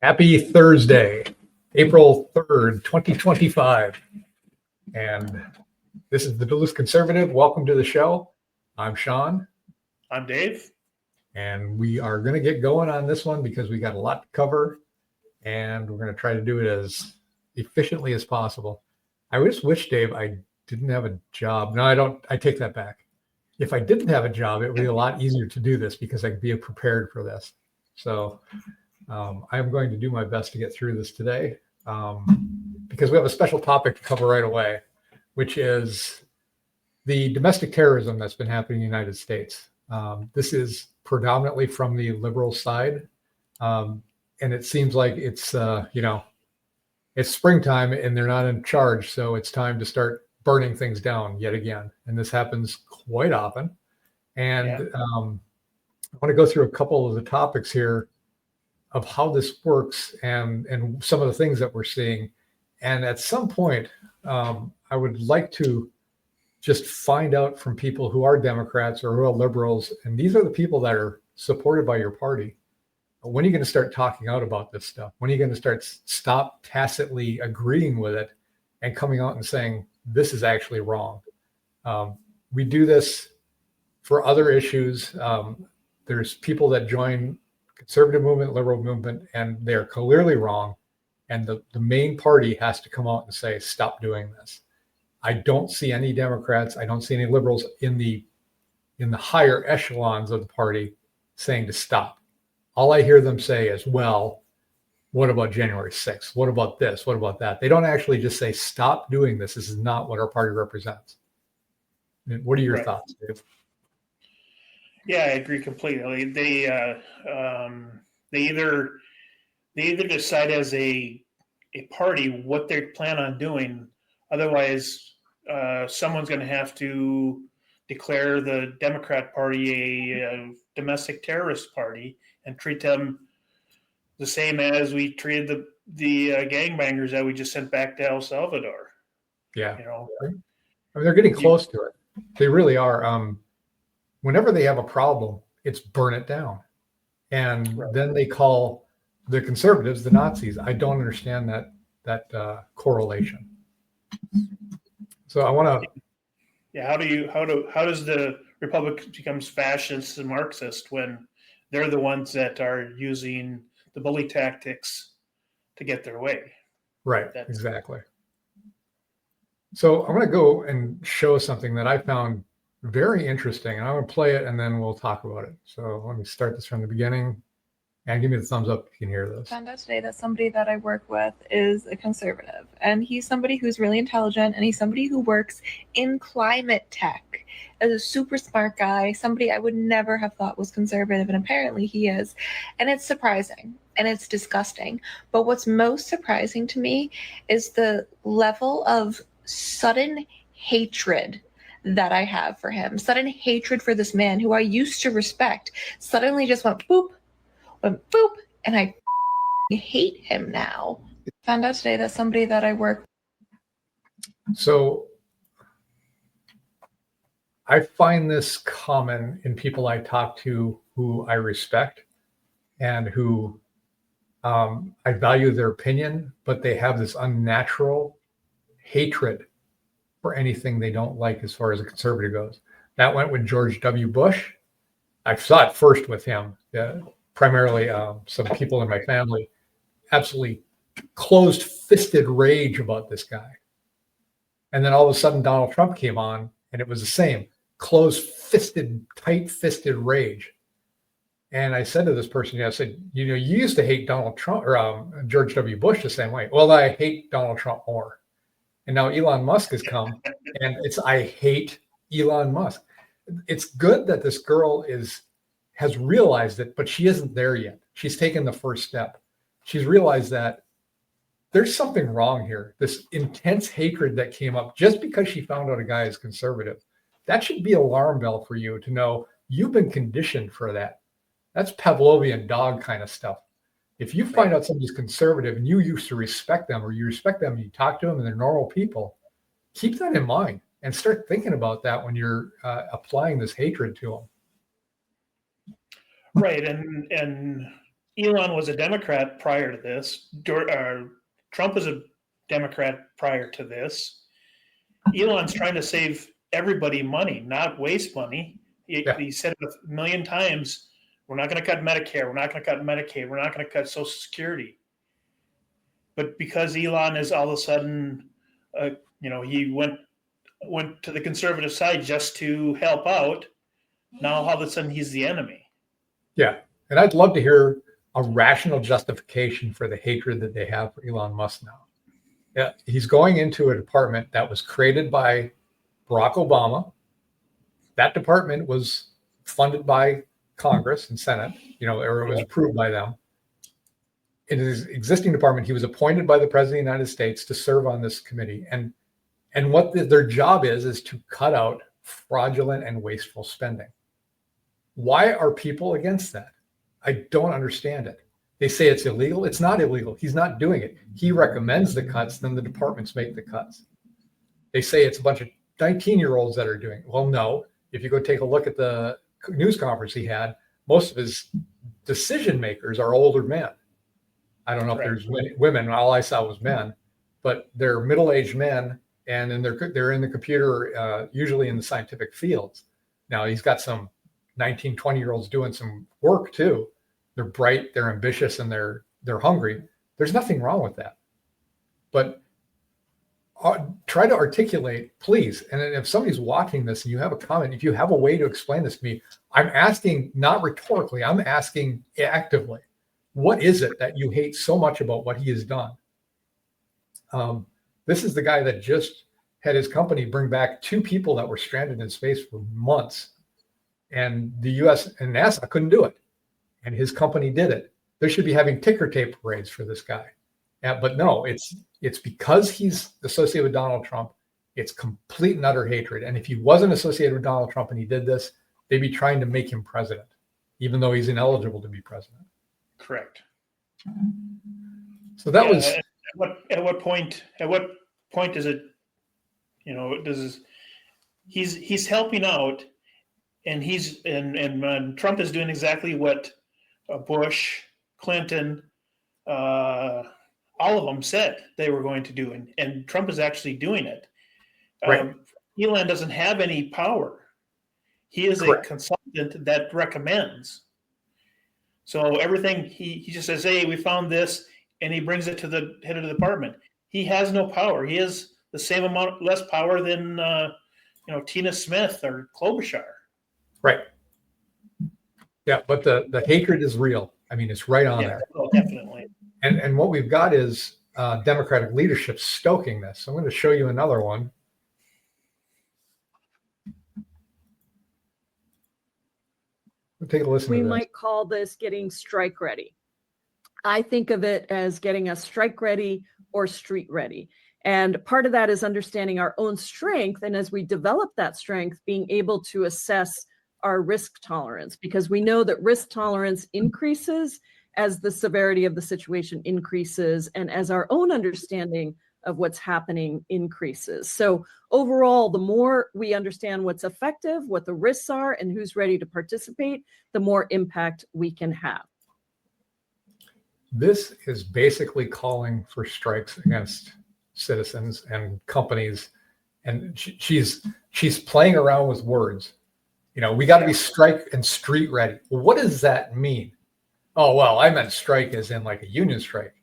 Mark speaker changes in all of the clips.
Speaker 1: Happy Thursday, April 3rd, 2025. And this is the Duluth Conservative. Welcome to the show. I'm Sean.
Speaker 2: I'm Dave.
Speaker 1: And we are going to get going on this one because we got a lot to cover. And we're going to try to do it as efficiently as possible. I just wish, Dave, I didn't have a job. No, I don't. I take that back. If I didn't have a job, it would be a lot easier to do this because I could be prepared for this. So I'm going to do my best to get through this today because we have a special topic to cover right away, which is the domestic terrorism that's been happening in the United States. This is predominantly from the liberal side. And it seems like it's springtime and they're not in charge. So it's time to start burning things down yet again. And this happens quite often. And I want to go through a couple of the topics here of how this works and some of the things that we're seeing. And at some point, I would like to just find out from people who are Democrats or who are liberals, and these are the people that are supported by your party. When are you going to start talking out about this stuff? When are you going to stop tacitly agreeing with it and coming out and saying, this is actually wrong? We do this for other issues. There's people that join conservative movement, liberal movement, and they're clearly wrong. And the main party has to come out and say, stop doing this. I don't see any Democrats. I don't see any liberals in the higher echelons of the party saying to stop. All I hear them say is, well, what about January 6th? What about this? What about that? They don't actually just say, stop doing this. This is not what our party represents. What are your thoughts, Dave?
Speaker 2: Yeah, I agree completely. They either decide as a party what they plan on doing. Otherwise, someone's going to have to declare the Democrat Party a domestic terrorist party and treat them the same as we treated the gangbangers that we just sent back to El Salvador.
Speaker 1: Yeah, I mean, they're getting close to it. They really are. Whenever they have a problem, it's burn it down. And then they call the conservatives the Nazis. I don't understand that correlation. So I want to.
Speaker 2: Yeah, how does the Republic becomes fascist and Marxist when they're the ones that are using the bully tactics to get their way?
Speaker 1: Right, exactly. So I'm going to go and show something that I found very interesting, and I'm going to play it and then we'll talk about it. So let me start this from the beginning. And give me the thumbs up if you can hear this.
Speaker 3: I found out today that somebody that I work with is a conservative, and he's somebody who's really intelligent, and he's somebody who works in climate tech as a super smart guy, somebody I would never have thought was conservative, and apparently he is. And it's surprising and it's disgusting. But what's most surprising to me is the level of sudden hatred that I have for him. Sudden hatred for this man who I used to respect suddenly just went boop, and I hate him now. Found out today that somebody that I work.
Speaker 1: So I find this common in people I talk to who I respect and who I value their opinion, but they have this unnatural hatred for anything they don't like as far as a conservative goes. That went with George W. Bush. I saw it first with him. Primarily some people in my family, absolutely closed-fisted rage about this guy. And then all of a sudden Donald Trump came on and it was the same closed-fisted, tight-fisted rage. And I said to this person, I said, you used to hate Donald Trump or George W. Bush the same way. Well, I hate Donald Trump more. And now Elon Musk has come and I hate Elon Musk. It's good that this girl has realized it, but she isn't there yet. She's taken the first step. She's realized that there's something wrong here. This intense hatred that came up just because she found out a guy is conservative. That should be an alarm bell for you to know you've been conditioned for that. That's Pavlovian dog kind of stuff. If you find out somebody's conservative and you used to respect them or you respect them and you talk to them and they're normal people, keep that in mind and start thinking about that when you're applying this hatred to them.
Speaker 2: Right. And Elon was a Democrat prior to this. Trump was a Democrat prior to this. Elon's trying to save everybody money, not waste money. He said it a million times. We're not going to cut Medicare. We're not going to cut Medicaid. We're not going to cut Social Security. But because Elon is all of a sudden, he went to the conservative side just to help out. Now all of a sudden he's the enemy.
Speaker 1: Yeah, and I'd love to hear a rational justification for the hatred that they have for Elon Musk now. Yeah, he's going into a department that was created by Barack Obama. That department was funded by Congress and Senate, or it was approved by them. In his existing department, he was appointed by the President of the United States to serve on this committee. And what their job is to cut out fraudulent and wasteful spending. Why are people against that? I don't understand it. They say it's illegal. It's not illegal. He's not doing it. He recommends the cuts, then the departments make the cuts. They say it's a bunch of 19-year-olds that are doing it. Well, no. If you go take a look at the news conference he had, most of his decision makers are older men. I don't know if there's women. All I saw was men, but they're middle-aged men, and then they're in the computer, usually in the scientific fields. Now he's got some 19, 20-year-olds doing some work too. They're bright, they're ambitious, and they're hungry. There's nothing wrong with that. But try to articulate, please. And if somebody's watching this and you have a comment, if you have a way to explain this to me, I'm asking not rhetorically, I'm asking actively. What is it that you hate so much about what he has done? This is the guy that just had his company bring back 2 people that were stranded in space for months. And the US and NASA couldn't do it. And his company did it. They should be having ticker tape parades for this guy. But no, it's because he's associated with Donald Trump. It's complete and utter hatred. And if he wasn't associated with Donald Trump and he did this, they'd be trying to make him president, even though he's ineligible to be president.
Speaker 2: Correct.
Speaker 1: So that was
Speaker 2: at what point is it, he's helping out, and and Trump is doing exactly what Bush, Clinton, all of them said they were going to do, and Trump is actually doing it.
Speaker 1: Right.
Speaker 2: Elon doesn't have any power. He is a consultant that recommends. So everything he just says, hey, we found this, and he brings it to the head of the department. He has no power. He has the same amount less power than Tina Smith or Klobuchar.
Speaker 1: right. Yeah, but the hatred is real. I mean, it's right on there.
Speaker 2: Oh, definitely.
Speaker 1: And what we've got is Democratic leadership stoking this. I'm going to show you another one. We'll take a listen to this.
Speaker 4: We might call this getting strike ready. I think of it as getting us strike ready or street ready. And part of that is understanding our own strength. And as we develop that strength, being able to assess our risk tolerance, because we know that risk tolerance increases as the severity of the situation increases and as our own understanding of what's happening increases. So overall, the more we understand what's effective, what the risks are, and who's ready to participate, the more impact we can have.
Speaker 1: This is basically calling for strikes against citizens and companies. And she's playing around with words. We got to be strike and street ready. Well, what does that mean? Oh, well, I meant strike as in like a union strike.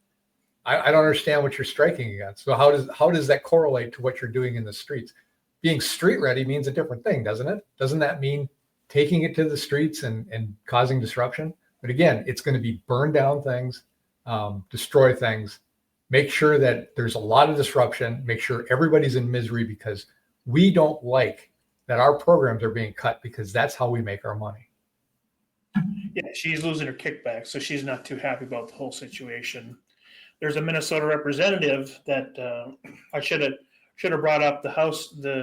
Speaker 1: I don't understand what you're striking against. So how does that correlate to what you're doing in the streets? Being street ready means a different thing, doesn't it? Doesn't that mean taking it to the streets and causing disruption? But again, it's going to be burn down things, destroy things, make sure that there's a lot of disruption, make sure everybody's in misery because we don't like that our programs are being cut because that's how we make our money.
Speaker 2: Yeah, she's losing her kickback, so she's not too happy about the whole situation. There's a Minnesota representative that I should have brought up the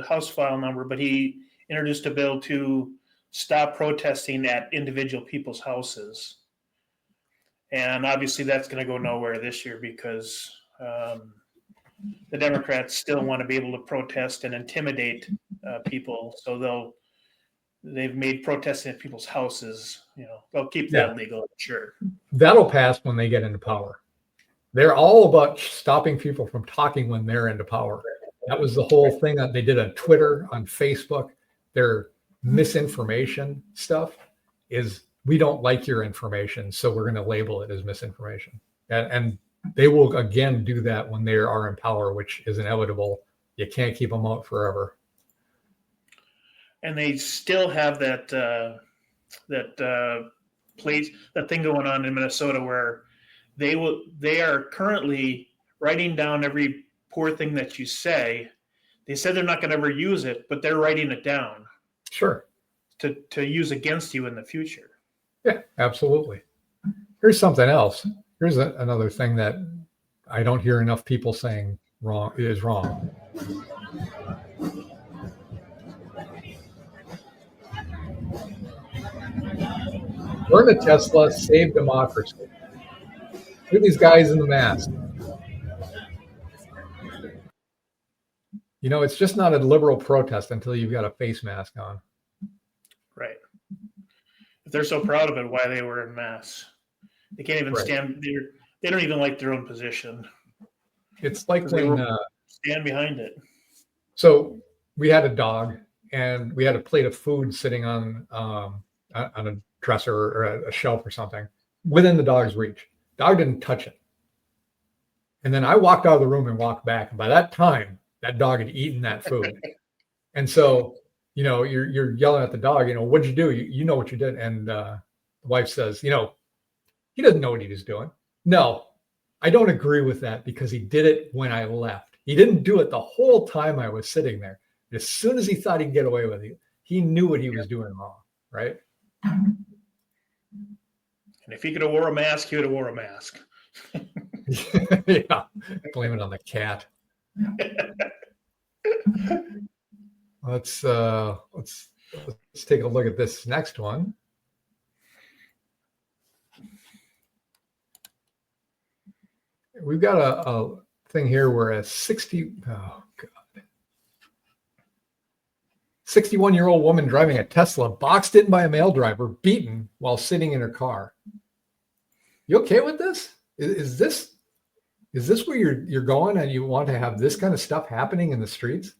Speaker 2: House file number, but he introduced a bill to stop protesting at individual people's houses. And obviously that's going to go nowhere this year because the Democrats still want to be able to protest and intimidate people. So they've made protesting at people's houses. They'll keep that legal, sure.
Speaker 1: That'll pass when they get into power. They're all about stopping people from talking when they're into power. That was the whole thing that they did on Twitter, on Facebook. Their misinformation stuff is, we don't like your information, so we're going to label it as misinformation. And they will again do that when they are in power, which is inevitable. You can't keep them out forever.
Speaker 2: And they still have that thing going on in Minnesota where they are currently writing down every poor thing that you say. They said they're not going to ever use it, but they're writing it down.
Speaker 1: Sure.
Speaker 2: To use against you in the future.
Speaker 1: Yeah, absolutely. Here's something else. Here's another thing that I don't hear enough people saying is wrong. Burn a Tesla, save democracy. Look at these guys in the mask. It's just not a liberal protest until you've got a face mask on.
Speaker 2: Right. If they're so proud of it, why they were in masks? They can't even stand. They don't even like their own position.
Speaker 1: It's like when
Speaker 2: stand behind it.
Speaker 1: So we had a dog, and we had a plate of food sitting on a dresser or a shelf or something within the dog's reach. Dog didn't touch it. And then I walked out of the room and walked back. And by that time, that dog had eaten that food. And so, you're yelling at the dog, what'd you do? You know what you did. And the wife says, he doesn't know what he was doing. No, I don't agree with that because he did it when I left. He didn't do it the whole time I was sitting there. As soon as he thought he'd get away with it, he knew what he was doing wrong, right?
Speaker 2: And if he could have wore a mask, he would have wore a mask.
Speaker 1: Yeah, blame it on the cat. Let's take a look at this next one. We've got a thing here where a 61-year-old woman driving a Tesla boxed in by a mail driver, beaten while sitting in her car. You okay with this? Is this where you're going, and you want to have this kind of stuff happening in the streets?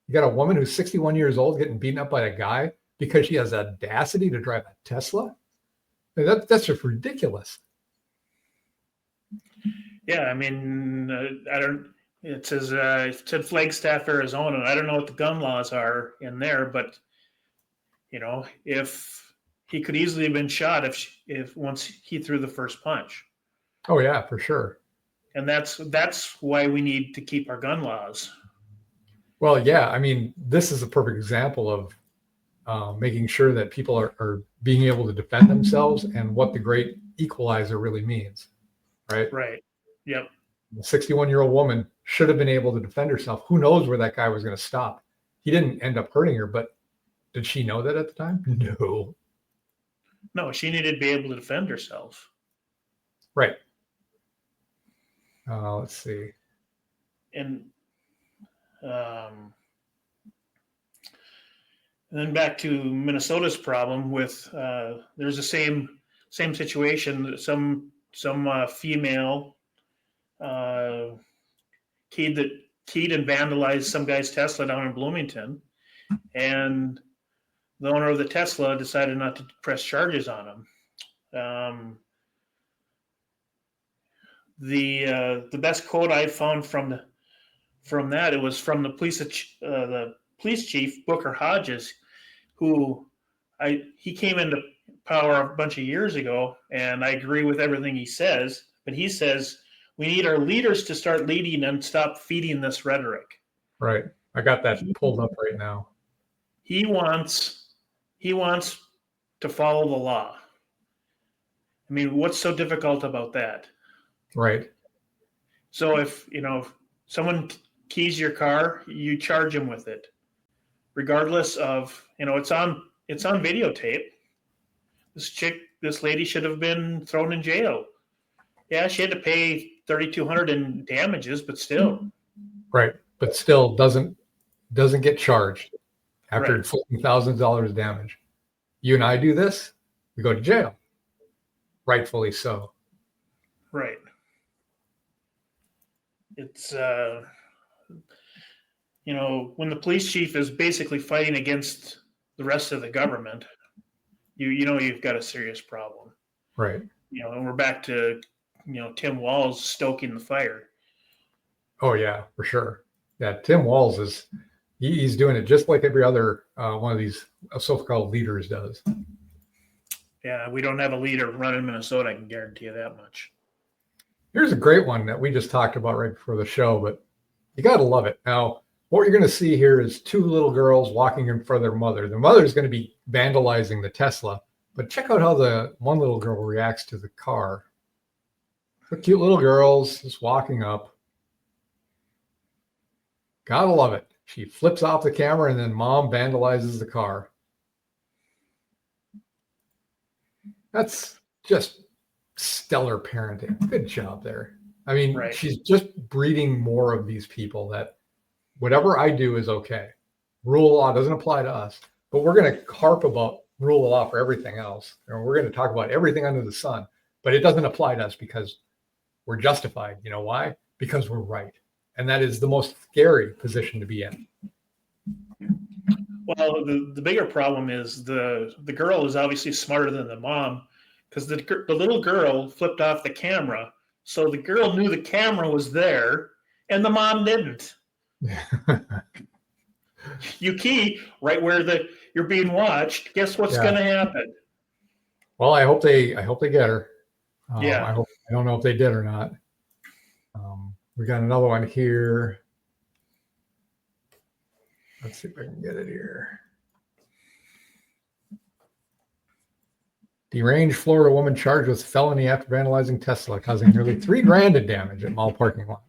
Speaker 1: You got a woman who's 61 years old getting beaten up by a guy because she has audacity to drive a Tesla? That's just ridiculous.
Speaker 2: Yeah, I mean, it said Flagstaff, Arizona. I don't know what the gun laws are in there, but if he could easily have been shot if once he threw the first punch.
Speaker 1: Oh yeah, for sure.
Speaker 2: And that's why we need to keep our gun laws.
Speaker 1: Well, yeah, I mean, this is a perfect example of making sure that people are being able to defend themselves and what the great equalizer really means, right?
Speaker 2: Right. Yep.
Speaker 1: The 61-year-old woman should have been able to defend herself. Who knows where that guy was going to stop? He didn't end up hurting her, but did she know that at the time? No.
Speaker 2: No, she needed to be able to defend herself.
Speaker 1: Right. Let's see.
Speaker 2: And then back to Minnesota's problem with there's the same situation. Some female keyed and vandalized some guy's Tesla down in Bloomington, and the owner of the Tesla decided not to press charges on him. The best quote I found from that, it was from the police chief, Booker Hodges, who he came into power a bunch of years ago, and I agree with everything he says, but he says we need our leaders to start leading and stop feeding this rhetoric.
Speaker 1: Right. I got that pulled up right now.
Speaker 2: He wants to follow the law. I mean, what's so difficult about that?
Speaker 1: Right.
Speaker 2: So if someone keys your car, you charge him with it, regardless of it's on videotape. This lady should have been thrown in jail. Yeah, she had to pay $3,200 in damages, but still.
Speaker 1: Right, but still doesn't get charged after
Speaker 2: Right.
Speaker 1: inflicting thousands of dollars of damage. You and I do this, we go to jail. Rightfully so.
Speaker 2: Right. It's when the police chief is basically fighting against the rest of the government, you've got a serious problem.
Speaker 1: Right.
Speaker 2: And we're back to Tim Walz stoking the fire.
Speaker 1: Oh yeah, for sure. Yeah, Tim Walz he's doing it just like every other one of these so-called leaders does.
Speaker 2: Yeah, we don't have a leader running Minnesota, I can guarantee you that much.
Speaker 1: Here's a great one that we just talked about right before the show, but you got to love it. Now, what you're going to see here is two little girls walking in front of their mother. The mother's going to be vandalizing the Tesla, but check out how the one little girl reacts to the car. The cute little girls just walking up. Gotta love it. She flips off the camera and then mom vandalizes the car. That's just stellar parenting. Good job there. I mean,
Speaker 2: Right.
Speaker 1: She's just breeding more of these people that whatever I do is okay. Rule of law doesn't apply to us, but we're going to harp about rule of law for everything else. And we're going to talk about everything under the sun, but it doesn't apply to us because we're justified. You know why? Because we're right. And that is the most scary position to be in.
Speaker 2: Well, the bigger problem is the girl is obviously smarter than the mom, because the little girl flipped off the camera, so the girl knew the camera was there, and the mom didn't. You key right where you're being watched. Guess what's
Speaker 1: Yeah.
Speaker 2: going to happen?
Speaker 1: Well, I hope they get her.
Speaker 2: Yeah.
Speaker 1: I don't know if they did or not. We got another one here. Let's see if I can get it here. Deranged Florida woman charged with felony after vandalizing Tesla, causing nearly $3,000 in damage at mall parking lot.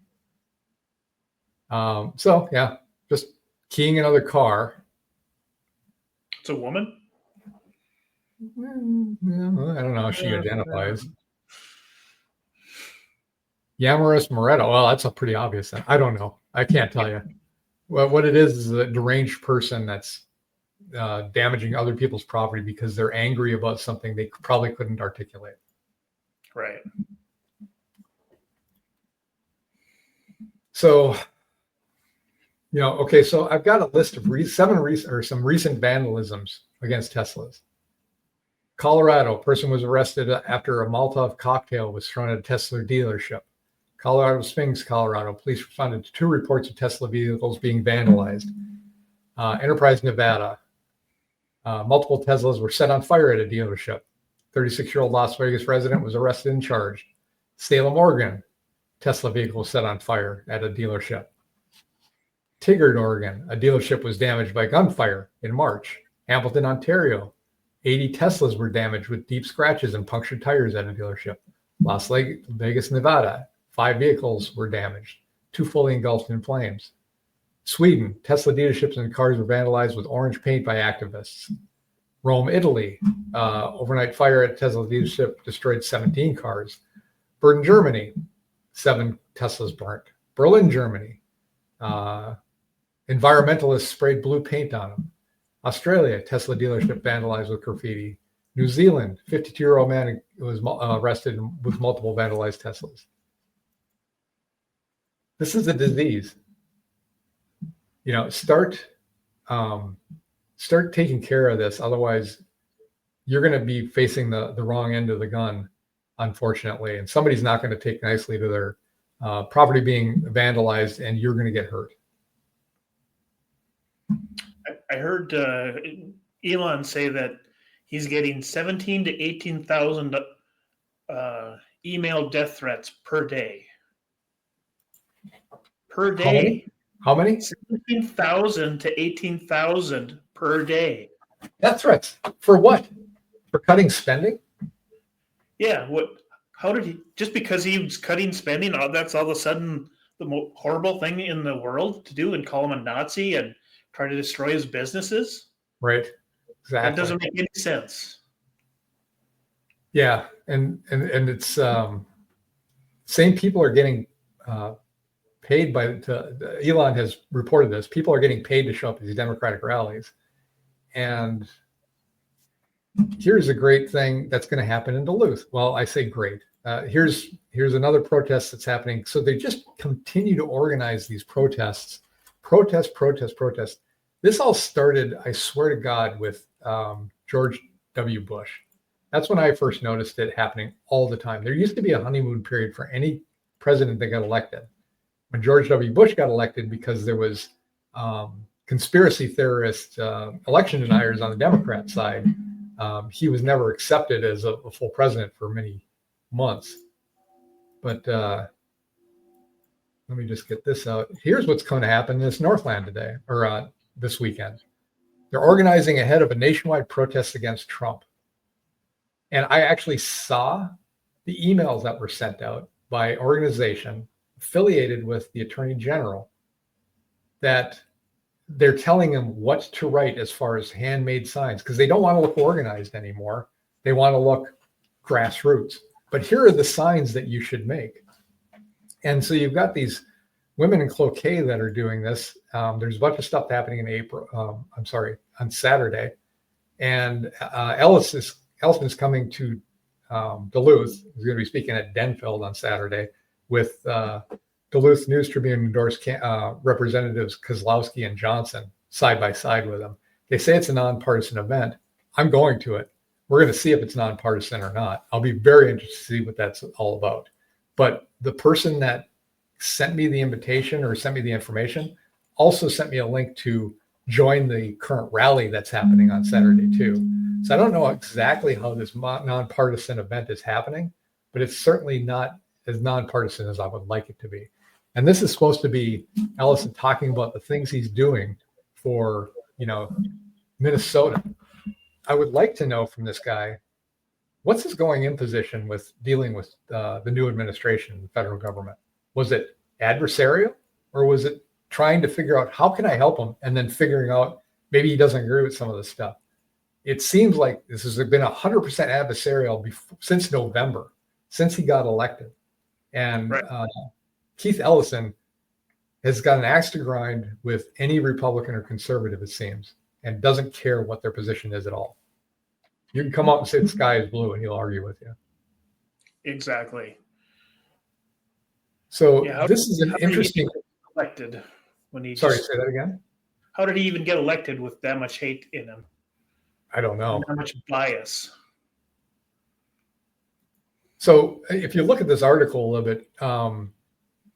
Speaker 1: So yeah, just keying another car.
Speaker 2: It's a woman?
Speaker 1: I don't know how she identifies. Yamaris Moretto. Well, that's a pretty obvious thing. I don't know. I can't tell you. Well, what it is a deranged person that's damaging other people's property because they're angry about something they probably couldn't articulate.
Speaker 2: Right.
Speaker 1: So, okay. So I've got a list of some recent vandalisms against Teslas. Colorado, person was arrested after a Molotov cocktail was thrown at a Tesla dealership. Colorado Springs, Colorado, police responded to 2 reports of Tesla vehicles being vandalized. Enterprise, Nevada, multiple Teslas were set on fire at a dealership. 36-year-old Las Vegas resident was arrested and charged. Salem, Oregon, Tesla vehicle was set on fire at a dealership. Tigard, Oregon, a dealership was damaged by gunfire in March. Hamilton, Ontario, 80 Teslas were damaged with deep scratches and punctured tires at a dealership. Las Vegas, Nevada, 5 vehicles were damaged, 2 fully engulfed in flames. Sweden, Tesla dealerships and cars were vandalized with orange paint by activists. Rome, Italy, overnight fire at Tesla dealership destroyed 17 cars. Berlin, Germany, 7 Teslas burnt. Berlin, Germany, environmentalists sprayed blue paint on them. Australia, Tesla dealership vandalized with graffiti. New Zealand, 52-year-old man was arrested with multiple vandalized Teslas. This is a disease. Start taking care of this. Otherwise, you're going to be facing the wrong end of the gun, unfortunately. And somebody's not going to take nicely to their property being vandalized, and you're going to get hurt.
Speaker 2: I heard Elon say that he's getting 17 to 18,000 email death threats per day. Per day.
Speaker 1: How many?
Speaker 2: 17,000 to 18,000 per day.
Speaker 1: Death threats. For what? For cutting spending?
Speaker 2: Yeah. How did he? Just because he was cutting spending, that's all of a sudden the most horrible thing in the world to do, and call him a Nazi and try to destroy his businesses?
Speaker 1: Right. Exactly.
Speaker 2: That doesn't make any sense.
Speaker 1: Yeah, and it's same people are getting paid Elon has reported this. People are getting paid to show up at these Democratic rallies, and here's a great thing that's going to happen in Duluth. Well, I say great. Here's another protest that's happening. So they just continue to organize these protests. This all started, I swear to God, with George W. Bush. That's when I first noticed it happening all the time. There used to be a honeymoon period for any president that got elected. When George W. Bush got elected, because there was conspiracy theorist election deniers on the Democrat side, he was never accepted as a full president for many months. But let me just get this out. Here's what's going to happen in this Northland today, or this weekend. They're organizing ahead of a nationwide protest against Trump. And I actually saw the emails that were sent out by organization affiliated with the Attorney General that they're telling them what to write as far as handmade signs, because they don't want to look organized anymore. They want to look grassroots. But here are the signs that you should make. And so you've got these women in cloquet that are doing this. There's a bunch of stuff happening on Saturday. And Ellison is coming to Duluth. He's going to be speaking at Denfeld on Saturday with Duluth News Tribune endorsed representatives Kozlowski and Johnson side by side with him. They say it's a nonpartisan event. I'm going to it. We're going to see if it's nonpartisan or not. I'll be very interested to see what that's all about. But the person that sent me the invitation or sent me the information also sent me a link to join the current rally that's happening on Saturday too. So I don't know exactly how this nonpartisan event is happening, but it's certainly not as nonpartisan as I would like it to be. And this is supposed to be Ellison talking about the things he's doing for, Minnesota. I would like to know from this guy, what's his going in position with dealing with the new administration, the federal government? Was it adversarial, or was it trying to figure out how can I help him, and then figuring out maybe he doesn't agree with some of the stuff? It seems like this has been 100% adversarial since November, since he got elected. And right. Keith Ellison has got an axe to grind with any Republican or conservative, it seems, and doesn't care what their position is at all. You can come up and say the sky is blue, and he'll argue with you.
Speaker 2: Exactly.
Speaker 1: So this is an interesting.
Speaker 2: Elected when he.
Speaker 1: Sorry, say that again.
Speaker 2: How did he even get elected with that much hate in him?
Speaker 1: I don't know.
Speaker 2: That much bias.
Speaker 1: So if you look at this article a little bit,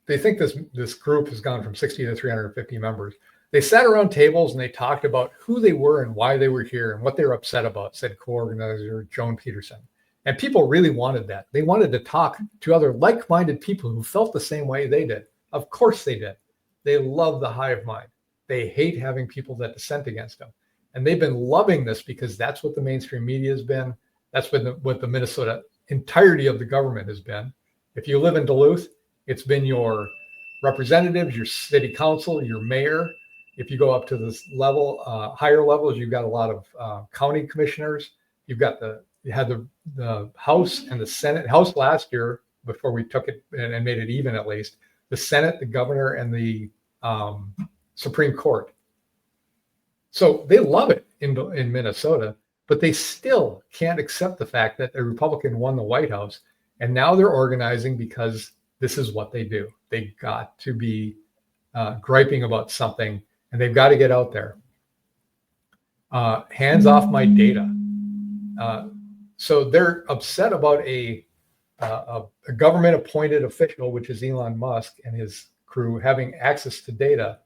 Speaker 1: they think this group has gone from 60 to 350 members. They sat around tables and they talked about who they were and why they were here and what they were upset about, said co-organizer Joan Peterson. And people really wanted that. They wanted to talk to other like-minded people who felt the same way they did. Of course they did. They love the hive mind. They hate having people that dissent against them. And they've been loving this because that's what the mainstream media has been. That's what the Minnesota entirety of the government has been. If you live in Duluth, it's been your representatives, your city council, your mayor. If you go up to this level, higher levels, you've got a lot of county commissioners. You had the House and the Senate. House last year, before we took it and made it even at least, the Senate, the governor, and the Supreme Court. So they love it in Minnesota, but they still can't accept the fact that a Republican won the White House. And now they're organizing because this is what they do. They got to be griping about something, and they've got to get out there. Hands off my data. So they're upset about a government-appointed official, which is Elon Musk and his crew, having access to data.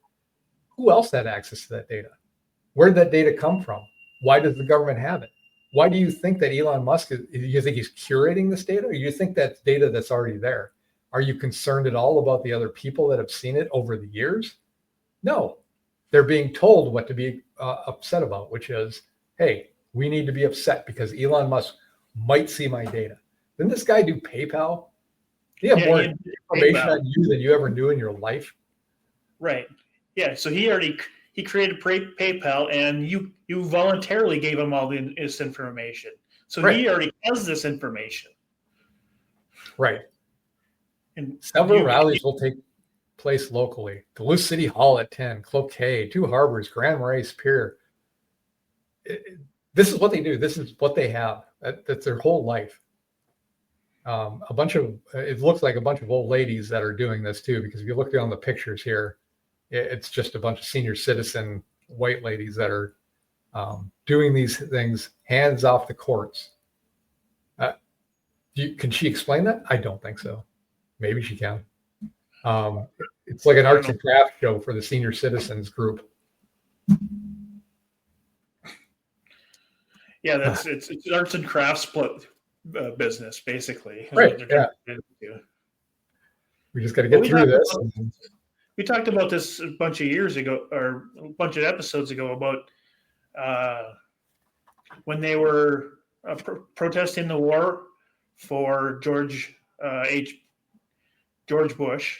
Speaker 1: Who else had access to that data? Where did that data come from? Why does the government have it? Why do you think that Elon Musk you think he's curating this data, or you think that's data that's already there? Are you concerned at all about the other people that have seen it over the years? No. They're being told what to be upset about, which is, hey, we need to be upset because Elon Musk might see my data. Didn't this guy do PayPal? He had more information on you than you ever knew in your life.
Speaker 2: Right. Yeah. So he created PayPal, and you voluntarily gave him all this information. So right. He already has this information.
Speaker 1: Right. And several rallies will take place locally. Duluth City Hall at 10, Cloquet, Two Harbors, Grand Marais Pier. this is what they do. This is what they have. That's their whole life. It looks like a bunch of old ladies that are doing this too, because if you look down the pictures here, it's just a bunch of senior citizen white ladies that are doing these things, hands off the courts. Can she explain that? I don't think so. Maybe she can. It's like an arts and crafts show for the senior citizens group.
Speaker 2: Yeah, it's an arts and crafts business, basically.
Speaker 1: Right. Yeah. We just got to get through this.
Speaker 2: We talked about this a bunch of years ago, or a bunch of episodes ago, about when they were protesting the war for George Bush.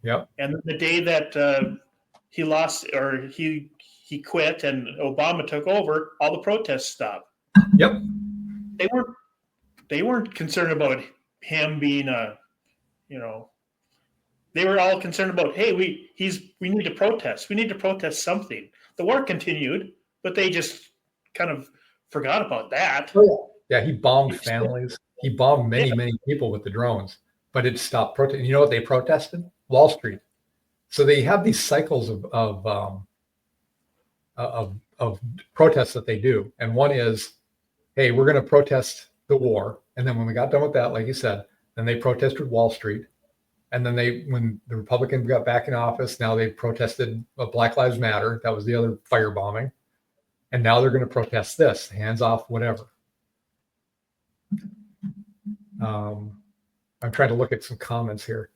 Speaker 1: Yep.
Speaker 2: And the day that he lost, or he quit, and Obama took over, all the protests stopped.
Speaker 1: Yep.
Speaker 2: They weren't concerned about him being they were all concerned about, hey, we need to protest. We need to protest something. The war continued, but they just kind of forgot about that.
Speaker 1: Oh, yeah, he bombed families. He bombed many people with the drones, but it stopped protesting. You know what they protested? Wall Street. So they have these cycles of protests that they do, and one is, hey, we're going to protest the war, and then when we got done with that, like you said, then they protested Wall Street, and then when the Republicans got back in office, now they protested Black Lives Matter. That was the other firebombing, and now they're going to protest this, hands off, whatever. I'm trying to look at some comments here.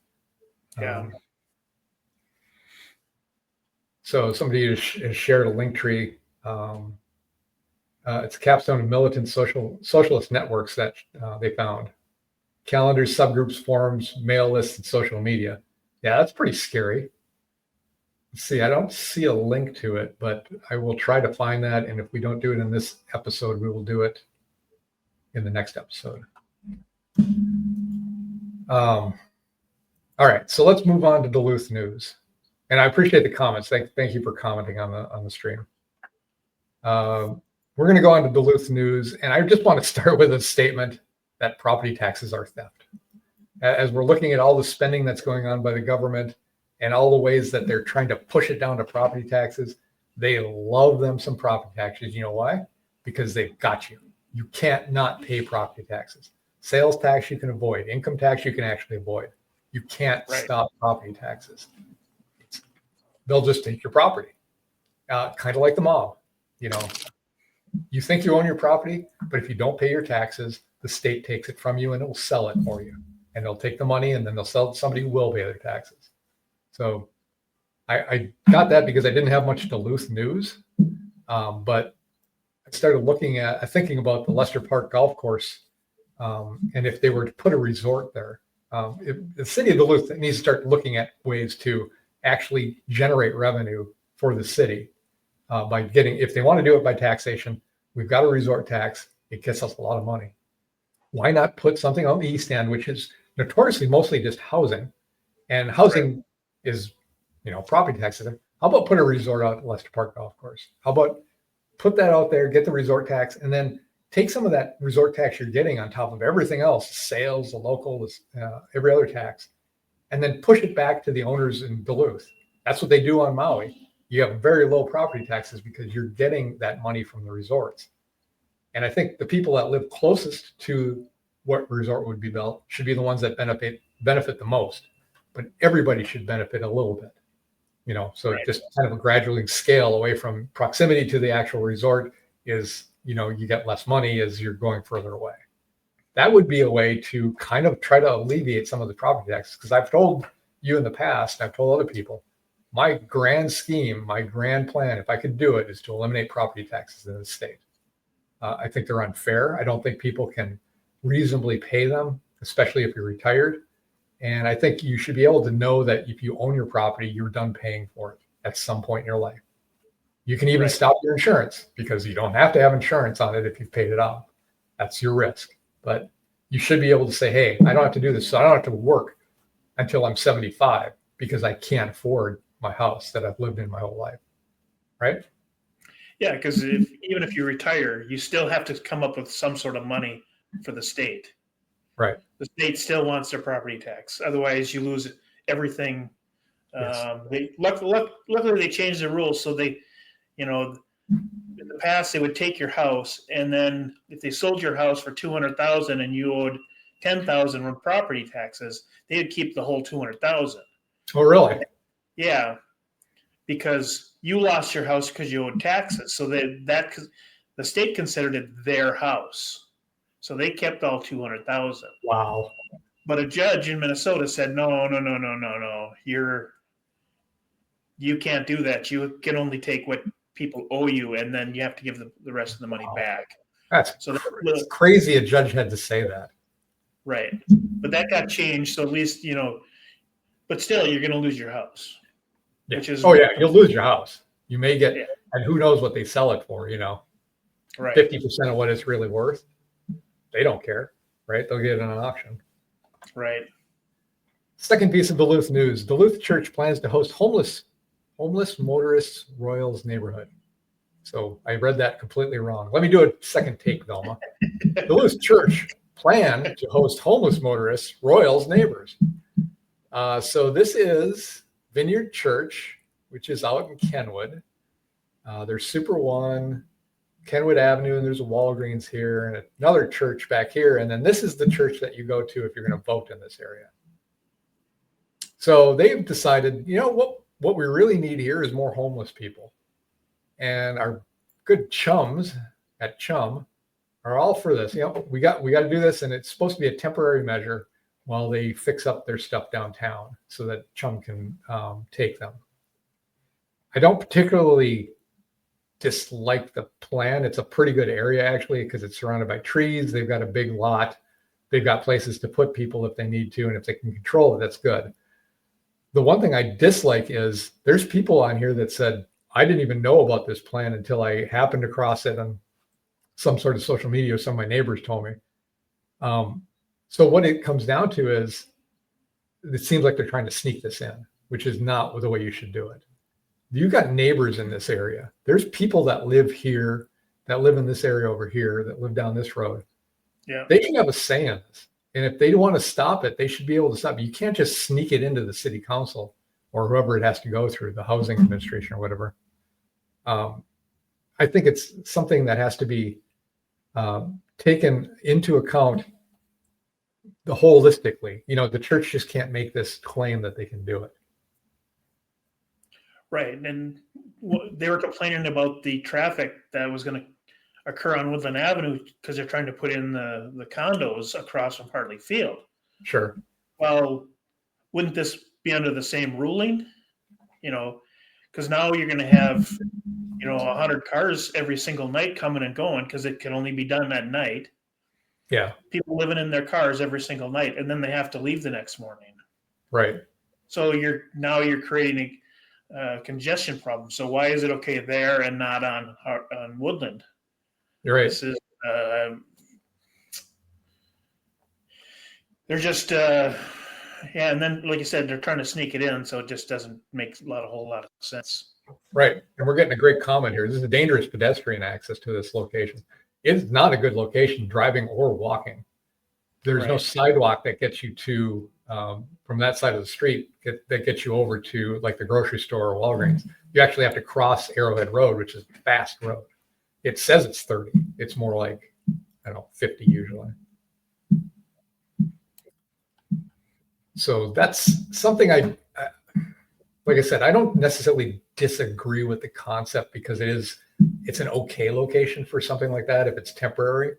Speaker 2: Yeah.
Speaker 1: So somebody has shared a link tree. It's a capstone of militant socialist networks that they found. Calendars, subgroups, forums, mail lists, and social media. Yeah, that's pretty scary. Let's see, I don't see a link to it, but I will try to find that. And if we don't do it in this episode, we will do it in the next episode. All right, so let's move on to Duluth news. And I appreciate the comments. Thank you for commenting on the stream. We're going to go on to Duluth news, and I just want to start with a statement that property taxes are theft. As we're looking at all the spending that's going on by the government and all the ways that they're trying to push it down to property taxes, they love them some property taxes. You know why? Because they've got you. You can't not pay property taxes. Sales tax you can avoid. Income tax you can actually avoid. You can't stop property taxes. They'll just take your property, kind of like the mob. You know, you think you own your property, but if you don't pay your taxes, the state takes it from you and it will sell it for you. And they'll take the money and then they'll sell it to somebody who will pay their taxes. So I got that because I didn't have much Duluth news, but I started thinking about the Lester Park Golf Course, and if they were to put a resort there, the city of Duluth needs to start looking at ways to actually generate revenue for the city by if they want to do it by taxation, we've got a resort tax. It gets us a lot of money. Why not put something on the East End, which is notoriously mostly just housing, and housing is, property taxes. How about put a resort out at Lester Park Golf Course? How about put that out there, get the resort tax, and then take some of that resort tax you're getting on top of everything else, sales, the local, every other tax, and then push it back to the owners in Duluth. That's what they do on Maui. You have very low property taxes because you're getting that money from the resorts. And I think the people that live closest to what resort would be built should be the ones that benefit the most. But everybody should benefit a little bit, so just kind of a gradually scale away from proximity to the actual resort is, you get less money as you're going further away. That would be a way to kind of try to alleviate some of the property taxes. Because I've told you in the past, I've told other people, my grand scheme, my grand plan, if I could do it, is to eliminate property taxes in the state. I think they're unfair. I don't think people can reasonably pay them, especially if you're retired. And I think you should be able to know that if you own your property, you're done paying for it at some point in your life. You can even stop your insurance because you don't have to have insurance on it if you've paid it off. That's your risk. But you should be able to say, hey, I don't have to do this. So I don't have to work until I'm 75 because I can't afford my house that I've lived in my whole life. Right?
Speaker 2: Yeah, because even if you retire, you still have to come up with some sort of money for the state.
Speaker 1: Right.
Speaker 2: The state still wants their property tax. Otherwise, you lose everything.
Speaker 1: Yes.
Speaker 2: Luckily, they changed the rules so they, in the past they would take your house, and then if they sold your house for 200,000 and you owed 10,000 from property taxes, they'd keep the whole 200,000.
Speaker 1: Oh, really?
Speaker 2: Yeah, because you lost your house because you owed taxes. So that the state considered it their house, so they kept all 200,000.
Speaker 1: Wow.
Speaker 2: But a judge in Minnesota said, no, you can't do that. You can only take what people owe you, and then you have to give the rest of the money back.
Speaker 1: That's
Speaker 2: It's
Speaker 1: crazy. A judge had to say that.
Speaker 2: Right, but that got changed. So at least but still, you're going to lose your house.
Speaker 1: Yeah.
Speaker 2: Which is
Speaker 1: you'll lose your house. You may get,
Speaker 2: Yeah.
Speaker 1: and who knows what they sell it for?
Speaker 2: Right.
Speaker 1: 50% of what it's really worth. They don't care, right? They'll get it on an auction.
Speaker 2: Right.
Speaker 1: Second piece of Duluth news: Duluth Church plans to host homeless motorists roils neighborhood. So I read that completely wrong. Let me do a second take, Velma. Duluth Church plan to host homeless motorists roils neighbors. So this is Vineyard Church, which is out in Kenwood. There's Super One, Kenwood Avenue, and there's a Walgreens here and another church back here. And then this is the church that you go to if you're going to vote in this area. So they've decided, what we really need here is more homeless people. And our good chums at Chum are all for this. We got to do this, and it's supposed to be a temporary measure while they fix up their stuff downtown so that Chum can take them. I don't particularly dislike the plan. It's a pretty good area, actually, because it's surrounded by trees. They've got a big lot. They've got places to put people if they need to, and if they can control it, that's good. The one thing I dislike is there's people on here that said, I didn't even know about this plan until I happened across it on some sort of social media, or some of my neighbors told me. So what it comes down to is it seems like they're trying to sneak this in, which is not the way you should do it. You got neighbors in this area. There's people that live here, that live in this area over here, that live down this road.
Speaker 2: Yeah.
Speaker 1: They should have a say in this. And if they want to stop it, they should be able to stop it. You can't just sneak it into the city council or whoever it has to go through, the housing administration or whatever. I think it's something that has to be taken into account holistically. The church just can't make this claim that they can do it.
Speaker 2: Right. And they were complaining about the traffic that was going to occur on Woodland Avenue because they're trying to put in the condos across from Hartley Field.
Speaker 1: Sure.
Speaker 2: Well, wouldn't this be under the same ruling? Because now you're going to have 100 cars every single night coming and going because it can only be done at night.
Speaker 1: Yeah.
Speaker 2: People living in their cars every single night, and then they have to leave the next morning.
Speaker 1: Right.
Speaker 2: So you're creating a congestion problem. So why is it okay there and not on Woodland?
Speaker 1: You're right.
Speaker 2: This is they're just and then like you said, they're trying to sneak it in, so it just doesn't make a whole lot of sense.
Speaker 1: Right. And we're getting a great comment here. This is a dangerous pedestrian access to this location. It's not a good location driving or walking. There's no
Speaker 2: Right.
Speaker 1: sidewalk that gets you to from that side of the street that gets you over to like the grocery store or Walgreens. You actually have to cross Arrowhead Road, which is a fast road. It says it's 30. It's more like, 50 usually. So that's something like I said, I don't necessarily disagree with the concept because it's an okay location for something like that if it's temporary,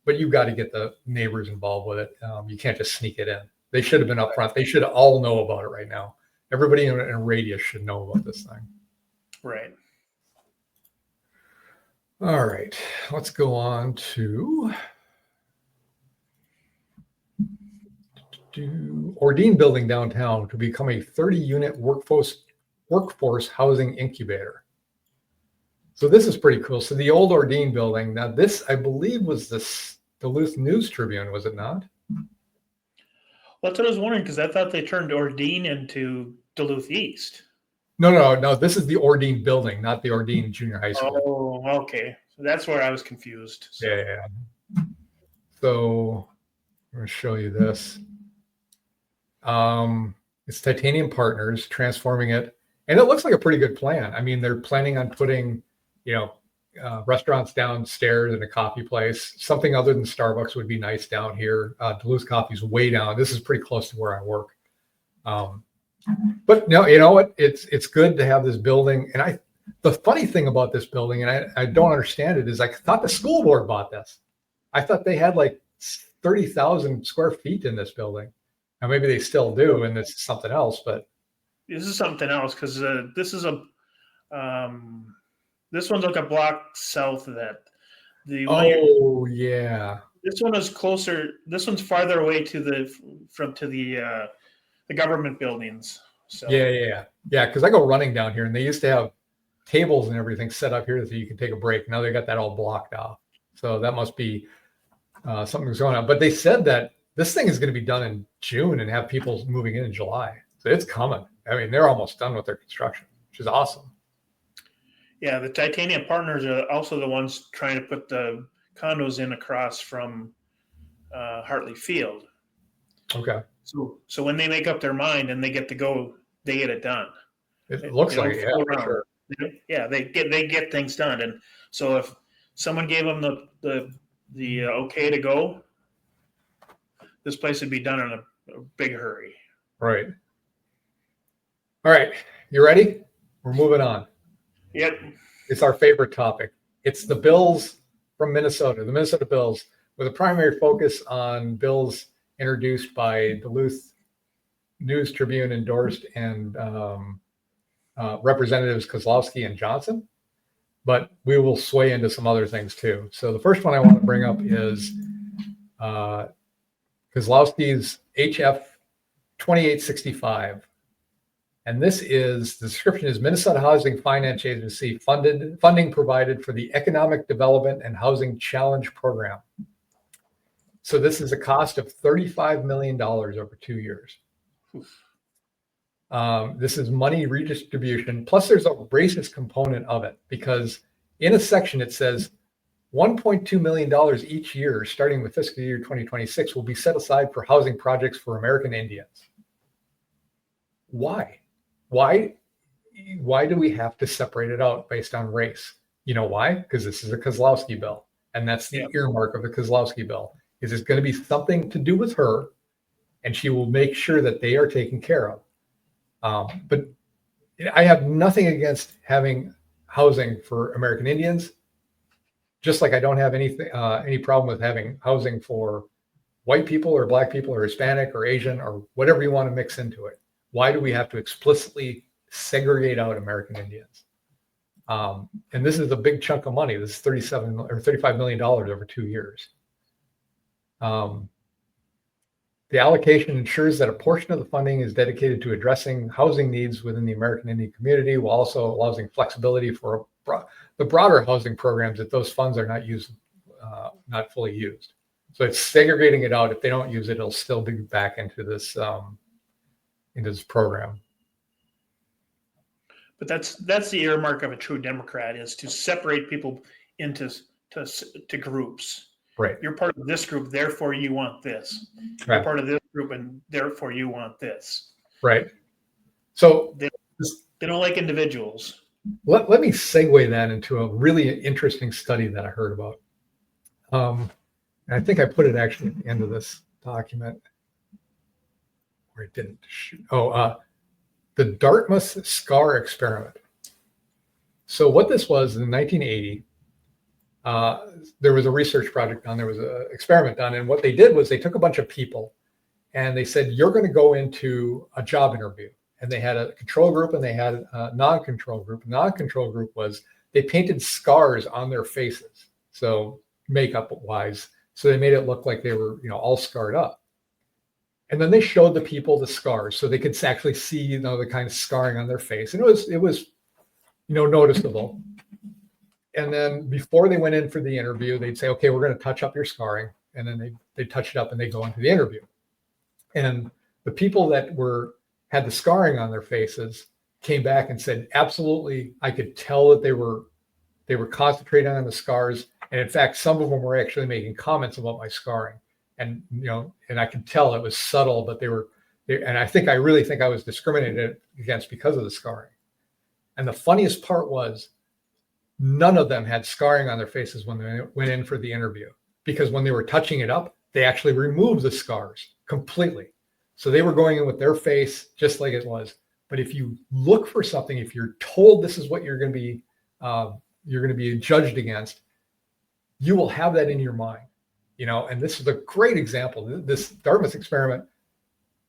Speaker 1: but you've got to get the neighbors involved with it. You can't just sneak it in. They should have been up front. They should all know about it right now. Everybody in a radius should know about this thing.
Speaker 2: Right.
Speaker 1: All right, let's go on to Ordean Building downtown to become a 30-unit workforce housing incubator. So this is pretty cool. So the old Ordean Building, now this, I believe, was the Duluth News Tribune, was it not?
Speaker 2: Well, that's what I was wondering because I thought they turned Ordean into Duluth East.
Speaker 1: No. This is the Ordean Building, not the Ordean Junior High School.
Speaker 2: Oh, okay. So that's where I was confused. So,
Speaker 1: Yeah. So I'm going to show you this. It's Titanium Partners transforming it, and it looks like a pretty good plan. I mean, they're planning on putting, restaurants downstairs and a coffee place. Something other than Starbucks would be nice down here. Duluth Coffee's way down. This is pretty close to where I work. But no, you know what? It's good to have this building. And the funny thing about this building, and I don't understand it, is I thought the school board bought this. I thought they had like 30,000 square feet in this building. Now maybe they still do, and this is something else. But
Speaker 2: this is something else because this is this one's like a block south of that.
Speaker 1: Yeah.
Speaker 2: This one is closer. This one's farther away to the government buildings. So
Speaker 1: Yeah. Because I go running down here, and they used to have tables and everything set up here so you can take a break. Now they got that all blocked off. So that must be something's going on. But they said that this thing is going to be done in June and have people moving in July. So it's coming. I mean, they're almost done with their construction, which is awesome.
Speaker 2: Yeah, the Titanium Partners are also the ones trying to put the condos in across from Hartley Field.
Speaker 1: Okay.
Speaker 2: So when they make up their mind and they get to go, they get it done.
Speaker 1: It looks like it, yeah, for sure.
Speaker 2: Yeah, they get things done. And so if someone gave them the okay to go, this place would be done in a big hurry.
Speaker 1: Right. All right. You ready? We're moving on.
Speaker 2: Yep.
Speaker 1: It's our favorite topic. It's the bills from Minnesota, the Minnesota bills, with a primary focus on bills introduced by Duluth News Tribune endorsed and Representatives Kozlowski and Johnson. But we will sway into some other things too. So the first one I want to bring up is Kozlowski's HF 2865. And this is, the description is Minnesota Housing Finance Agency funding provided for the Economic Development and Housing Challenge Program. So this is a cost of $35 million over 2 years. This is money redistribution. Plus there's a racist component of it because in a section it says $1.2 million each year, starting with fiscal year 2026, will be set aside for housing projects for American Indians. Why? Why do we have to separate it out based on race? You know why? Because this is a Kozlowski bill. And that's the earmark of the Kozlowski bill. Is it's going to be something to do with her, and she will make sure that they are taken care of. But I have nothing against having housing for American Indians, just like I don't have any problem with having housing for white people or black people or Hispanic or Asian or whatever you want to mix into it. Why do we have to explicitly segregate out American Indians? And this is a big chunk of money. This is $35 million over 2 years. The allocation ensures that a portion of the funding is dedicated to addressing housing needs within the American Indian community, while also allowing flexibility for the broader housing programs if those funds are not fully used. So it's segregating it out. If they don't use it, it'll still be back into this program.
Speaker 2: But that's the earmark of a true Democrat, is to separate people into groups.
Speaker 1: Right.
Speaker 2: You're part of this group, therefore you want this.
Speaker 1: Right.
Speaker 2: You're part of this group, and therefore you want this.
Speaker 1: Right. So
Speaker 2: they don't like individuals.
Speaker 1: Let me segue that into a really interesting study that I heard about. And I think I put it actually at the end of this document. Or it didn't. The Dartmouth SCAR experiment. So what this was in 1980, there was a research project done, there was an experiment done, and what they did was they took a bunch of people and they said, you're going to go into a job interview. And they had a control group and they had a non-control group. Non-control group was they painted scars on their faces, so makeup wise. So they made it look like they were, all scarred up. And then they showed the people the scars so they could actually see, the kind of scarring on their face. And it was noticeable. And then before they went in for the interview, they'd say, okay, we're going to touch up your scarring. And then they touch it up and they go into the interview. And the people that had the scarring on their faces, came back and said, absolutely, I could tell that they were concentrating on the scars. And in fact, some of them were actually making comments about my scarring. And, and I could tell it was subtle, but and I really think I was discriminated against because of the scarring. And the funniest part was none of them had scarring on their faces when they went in for the interview, because when they were touching it up, they actually removed the scars completely. So they were going in with their face just like it was. But if you look for something, if you're told this is what you're going to be judged against, you will have that in your mind, and this is a great example. This Dartmouth experiment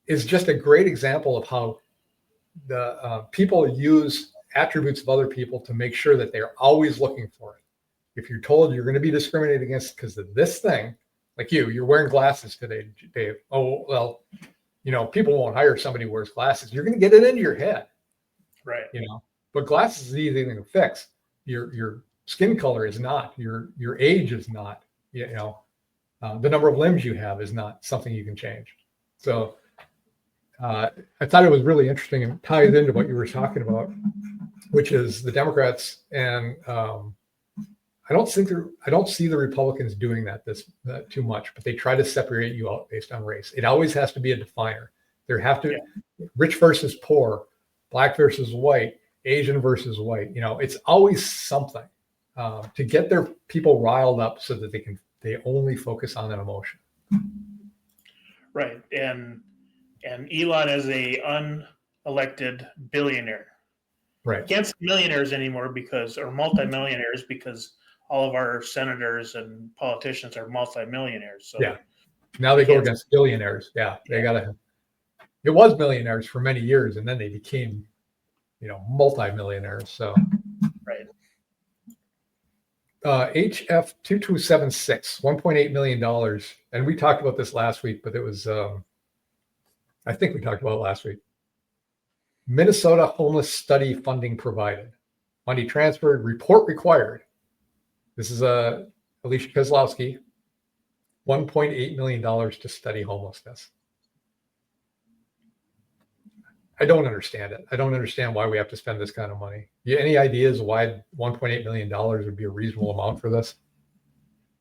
Speaker 1: is just a great example of how the people use attributes of other people to make sure that they're always looking for it. If you're told you're going to be discriminated against because of this thing, like you're wearing glasses today, Dave. Oh, well, people won't hire somebody who wears glasses. You're going to get it into your head.
Speaker 2: Right.
Speaker 1: But glasses is an easy thing to fix. Your skin color is not, your age is not, the number of limbs you have is not something you can change. So I thought it was really interesting and ties into what you were talking about, which is the Democrats. And I don't see the Republicans doing that too much, but they try to separate you out based on race. It always has to be a definer. There have to, rich versus poor, black versus white, Asian versus white. It's always something to get their people riled up so that they only focus on an emotion.
Speaker 2: Right. And Elon is a unelected billionaire.
Speaker 1: Right.
Speaker 2: Can't say millionaires anymore or multimillionaires, because all of our senators and politicians are multimillionaires. So
Speaker 1: yeah. Now they go against billionaires. Yeah. It was millionaires for many years, and then they became, multimillionaires. So.
Speaker 2: Right.
Speaker 1: HF 2276, $1.8 million. And we talked about this last week, but it was, I think we talked about it last week. Minnesota homeless study funding provided. Money transferred, report required. This is Alicia Kozlowski, $1.8 million to study homelessness. I don't understand it. I don't understand why we have to spend this kind of money. Any ideas why $1.8 million would be a reasonable amount for this?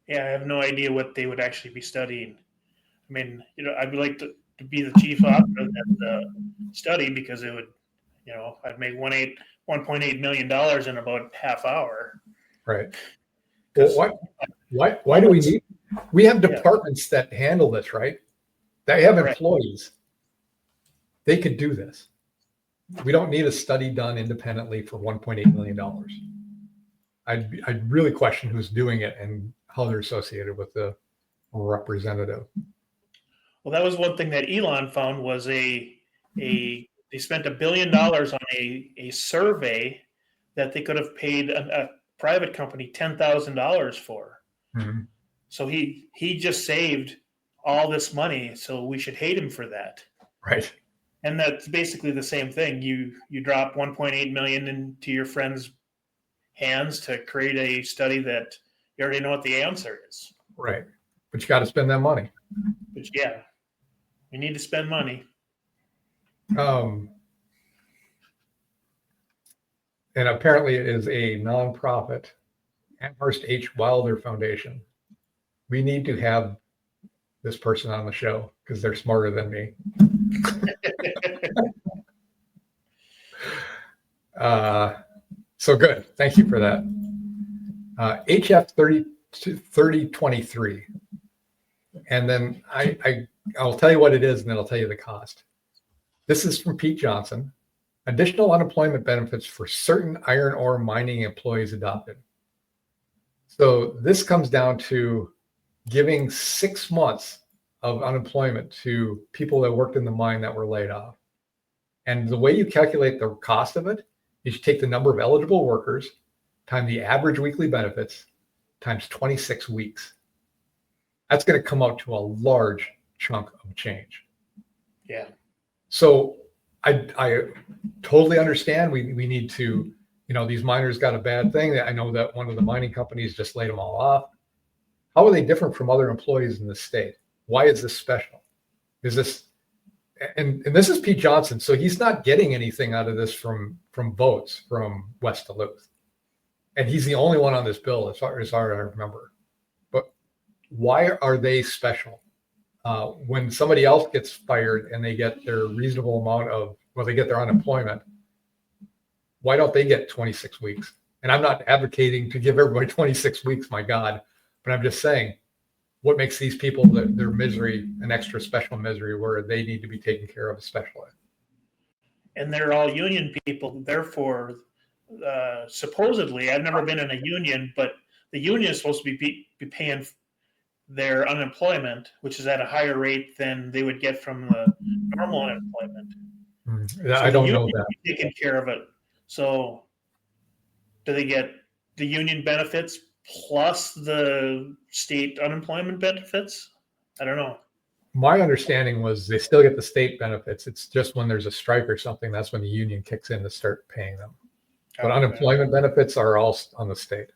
Speaker 2: Yeah, I have no idea what they would actually be studying. I mean, I'd like to be the chief author of that study, because it would, I'd make $1.8 million in about half hour.
Speaker 1: Right. Well, why do we need? We have departments that handle this, right? They have employees. They could do this. We don't need a study done independently for $1.8 million. I'd really question who's doing it and how they're associated with the representative.
Speaker 2: Well, that was one thing that Elon found was they spent $1 billion on a survey that they could have paid a private company $10,000 for.
Speaker 1: Mm-hmm.
Speaker 2: So he just saved all this money. So we should hate him for that.
Speaker 1: Right.
Speaker 2: And that's basically the same thing. You drop 1.8 million into your friend's hands to create a study that you already know what the answer is.
Speaker 1: Right. But you got to spend that money.
Speaker 2: But yeah, you need to spend money.
Speaker 1: And apparently it is a nonprofit, Amherst H. Wilder Foundation. We need to have this person on the show because they're smarter than me. So good. Thank you for that. HF 3023. And then I'll tell you what it is, and then I'll tell you the cost. This is from Pete Johnson. Additional unemployment benefits for certain iron ore mining employees adopted. So this comes down to giving 6 months of unemployment to people that worked in the mine that were laid off. And the way you calculate the cost of it is you take the number of eligible workers times the average weekly benefits times 26 weeks. That's going to come out to a large chunk of change.
Speaker 2: Yeah.
Speaker 1: So I totally understand we need to, these miners got a bad thing. I know that one of the mining companies just laid them all off. How are they different from other employees in the state? Why is this special? Is this, and this is Pete Johnson, so he's not getting anything out of this from votes from West Duluth, and he's the only one on this bill as far as I remember. But why are they special? When somebody else gets fired and they get their reasonable amount of, well, they get their unemployment, why don't they get 26 weeks? And I'm not advocating to give everybody 26 weeks, my God, but I'm just saying, what makes these people, their misery, an extra special misery where they need to be taken care of especially?
Speaker 2: And they're all union people. Therefore, supposedly, I've never been in a union, but the union is supposed to be paying their unemployment, which is at a higher rate than they would get from the normal unemployment.
Speaker 1: I don't know that.
Speaker 2: Taking care of it. So do they get the union benefits plus the state unemployment benefits? I don't know.
Speaker 1: My understanding was they still get the state benefits. It's just when there's a strike or something, that's when the union kicks in to start paying them. But unemployment benefits are all on the state,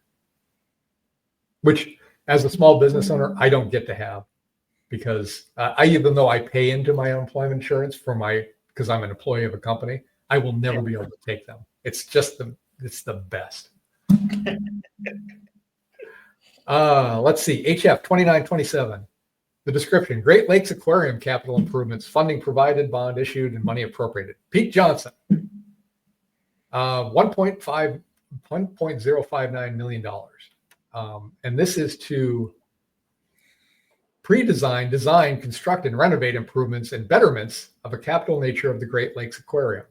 Speaker 1: which as a small business owner, I don't get to have, because even though I pay into my unemployment insurance because I'm an employee of a company, I will never be able to take them. It's just it's the best. Let's see, HF 2927. The description: Great Lakes Aquarium capital improvements, funding provided, bond issued, and money appropriated. Pete Johnson, $1.059 million. And this is to pre-design, design, construct, and renovate improvements and betterments of a capital nature of the Great Lakes Aquarium.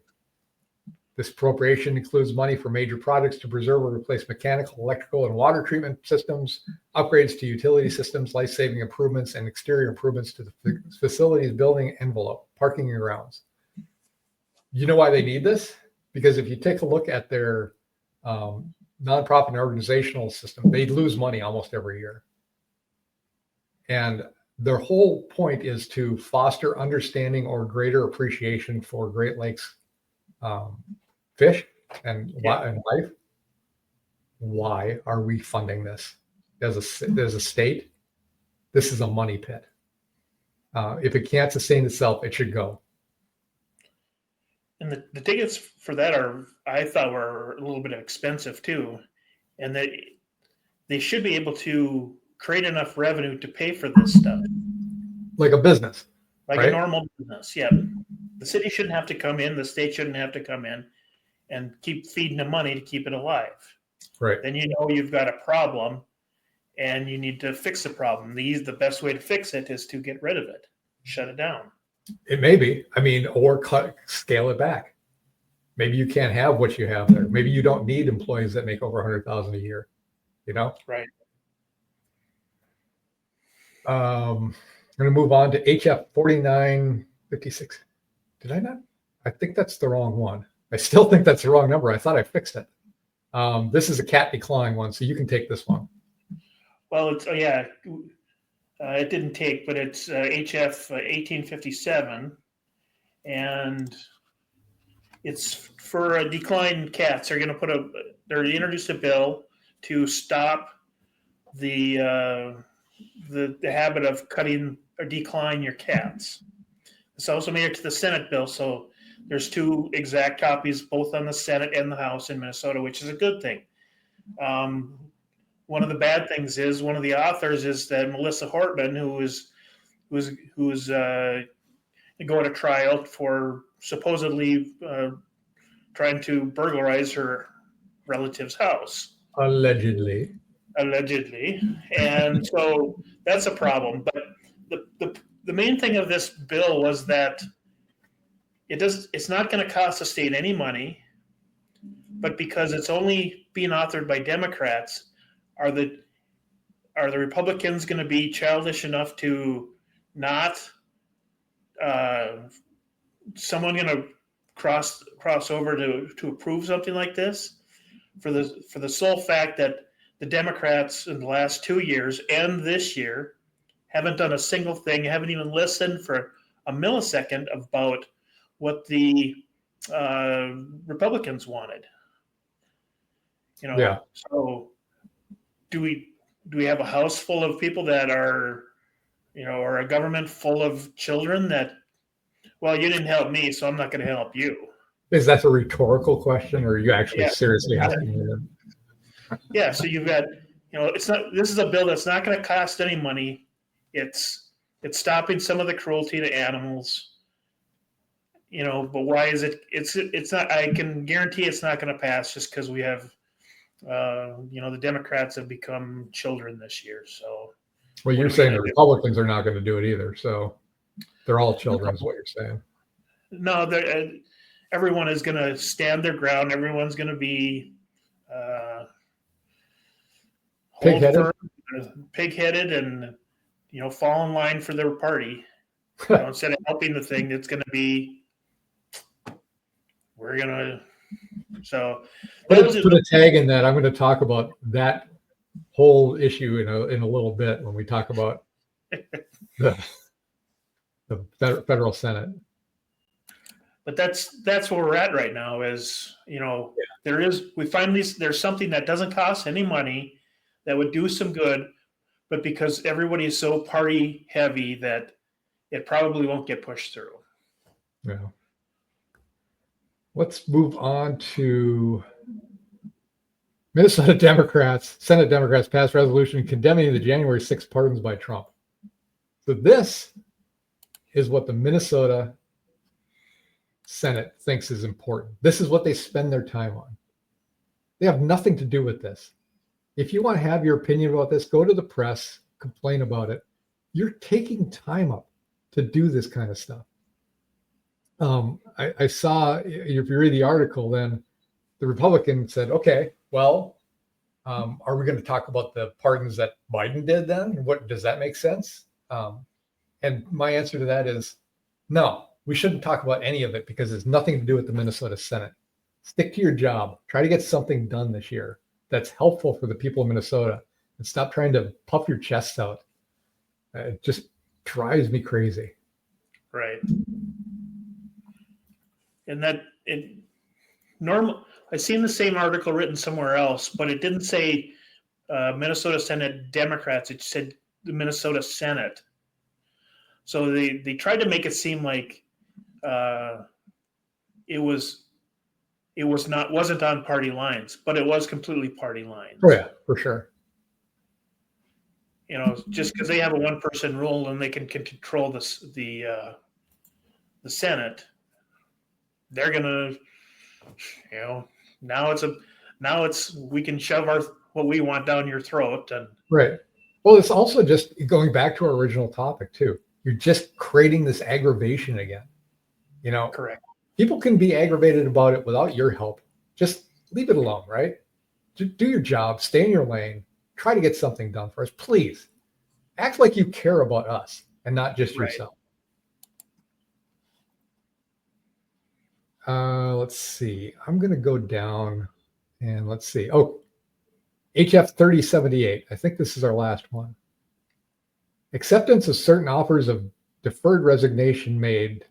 Speaker 1: This appropriation includes money for major projects to preserve or replace mechanical, electrical, and water treatment systems, upgrades to utility systems, life-saving improvements, and exterior improvements to the facility's building envelope, parking and grounds. You know why they need this? Because if you take a look at their nonprofit and organizational system, they lose money almost every year. And their whole point is to foster understanding or greater appreciation for Great Lakes fish and life. Why are we funding this as a state? This is a money pit. If it can't sustain itself, it should go.
Speaker 2: And the tickets for that I thought were a little bit expensive too. And they should be able to create enough revenue to pay for this stuff.
Speaker 1: Like a business.
Speaker 2: Like
Speaker 1: right?
Speaker 2: A normal business, yeah. The city shouldn't have to come in, the state shouldn't have to come in and keep feeding the money to keep it alive.
Speaker 1: Right.
Speaker 2: Then you know you've got a problem and you need to fix the problem. The best way to fix it is to get rid of it, shut it down.
Speaker 1: It may be. I mean, or scale it back. Maybe you can't have what you have there. Maybe you don't need employees that make over 100,000 a year. You know?
Speaker 2: Right.
Speaker 1: I'm going to move on to HF 4956. Did I not? I think that's the wrong one. I still think that's the wrong number. I thought I fixed it. This is a cat decline one, so you can take this one.
Speaker 2: Well, it didn't take, but it's HF 1857, and it's for declined cats. They're going to introduce a bill to stop the habit of cutting or decline your cats. It's also made it to the Senate bill, so there's two exact copies, both on the Senate and the House in Minnesota, which is a good thing. One of the bad things is one of the authors is that Melissa Hortman, who's going to trial for supposedly trying to burglarize her relative's house.
Speaker 1: Allegedly.
Speaker 2: And so that's a problem. But the main thing of this bill was that it's not going to cost the state any money, but because it's only being authored by Democrats, are the Republicans going to be childish enough to not someone going to cross over to approve something like this for the sole fact that the Democrats in the last 2 years and this year haven't done a single thing, haven't even listened for a millisecond about what the Republicans wanted.
Speaker 1: Yeah.
Speaker 2: So do we have a house full of people that are, or a government full of children that Well, you didn't help me, so I'm not going to help you.
Speaker 1: Is that a rhetorical question, or are you actually
Speaker 2: Yeah.
Speaker 1: seriously asking me that?
Speaker 2: Yeah, so you've got, it's not. This is a bill that's not going to cost any money. It's stopping some of the cruelty to animals. But why is it? It's not. I can guarantee it's not going to pass just because we have, the Democrats have become children this year. So,
Speaker 1: Well, you're saying the Republicans are not going to do it either, so they're all children, is what you're saying.
Speaker 2: No, everyone is going to stand their ground. Everyone's going to be pig-headed, and fall in line for their party. Instead of helping the thing, it's going to be we're going to. So
Speaker 1: put a tag in that. I'm going to talk about that whole issue in a little bit when we talk about the federal Senate.
Speaker 2: But that's where we're at right now. Is there's something that doesn't cost any money that would do some good, but because everybody is so party heavy that it probably won't get pushed through.
Speaker 1: Yeah. Let's move on to Minnesota Democrats. Senate Democrats passed resolution condemning the January 6th pardons by Trump. So this is what the Minnesota Senate thinks is important. This is what they spend their time on. They have nothing to do with this. If you want to have your opinion about this, go to the press, complain about it. You're taking time up to do this kind of stuff. I saw, if you read the article, then the Republican said, okay, well, are we going to talk about the pardons that Biden did then? What does that make sense? And my answer to that is no, we shouldn't talk about any of it because it's nothing to do with the Minnesota Senate. Stick to your job. Try to get something done this year that's helpful for the people of Minnesota, and stop trying to puff your chests out. It just drives me crazy.
Speaker 2: Right. And I seen the same article written somewhere else, but it didn't say Minnesota Senate Democrats. It said the Minnesota Senate. So they tried to make it seem like it wasn't on party lines, but it was completely party lines.
Speaker 1: Oh yeah, for sure.
Speaker 2: Just because they have a one-person rule and they can control the Senate, they're gonna, now it's we can shove what we want down your throat. And
Speaker 1: right. Well, it's also just going back to our original topic too. You're just creating this aggravation again.
Speaker 2: Correct.
Speaker 1: People can be aggravated about it without your help. Just leave it alone, right? Just do your job, stay in your lane, try to get something done for us. Please act like you care about us and not just yourself. Let's see. I'm going to go down and let's see. Oh, HF 3078. I think this is our last one. Acceptance of certain offers of deferred resignation made.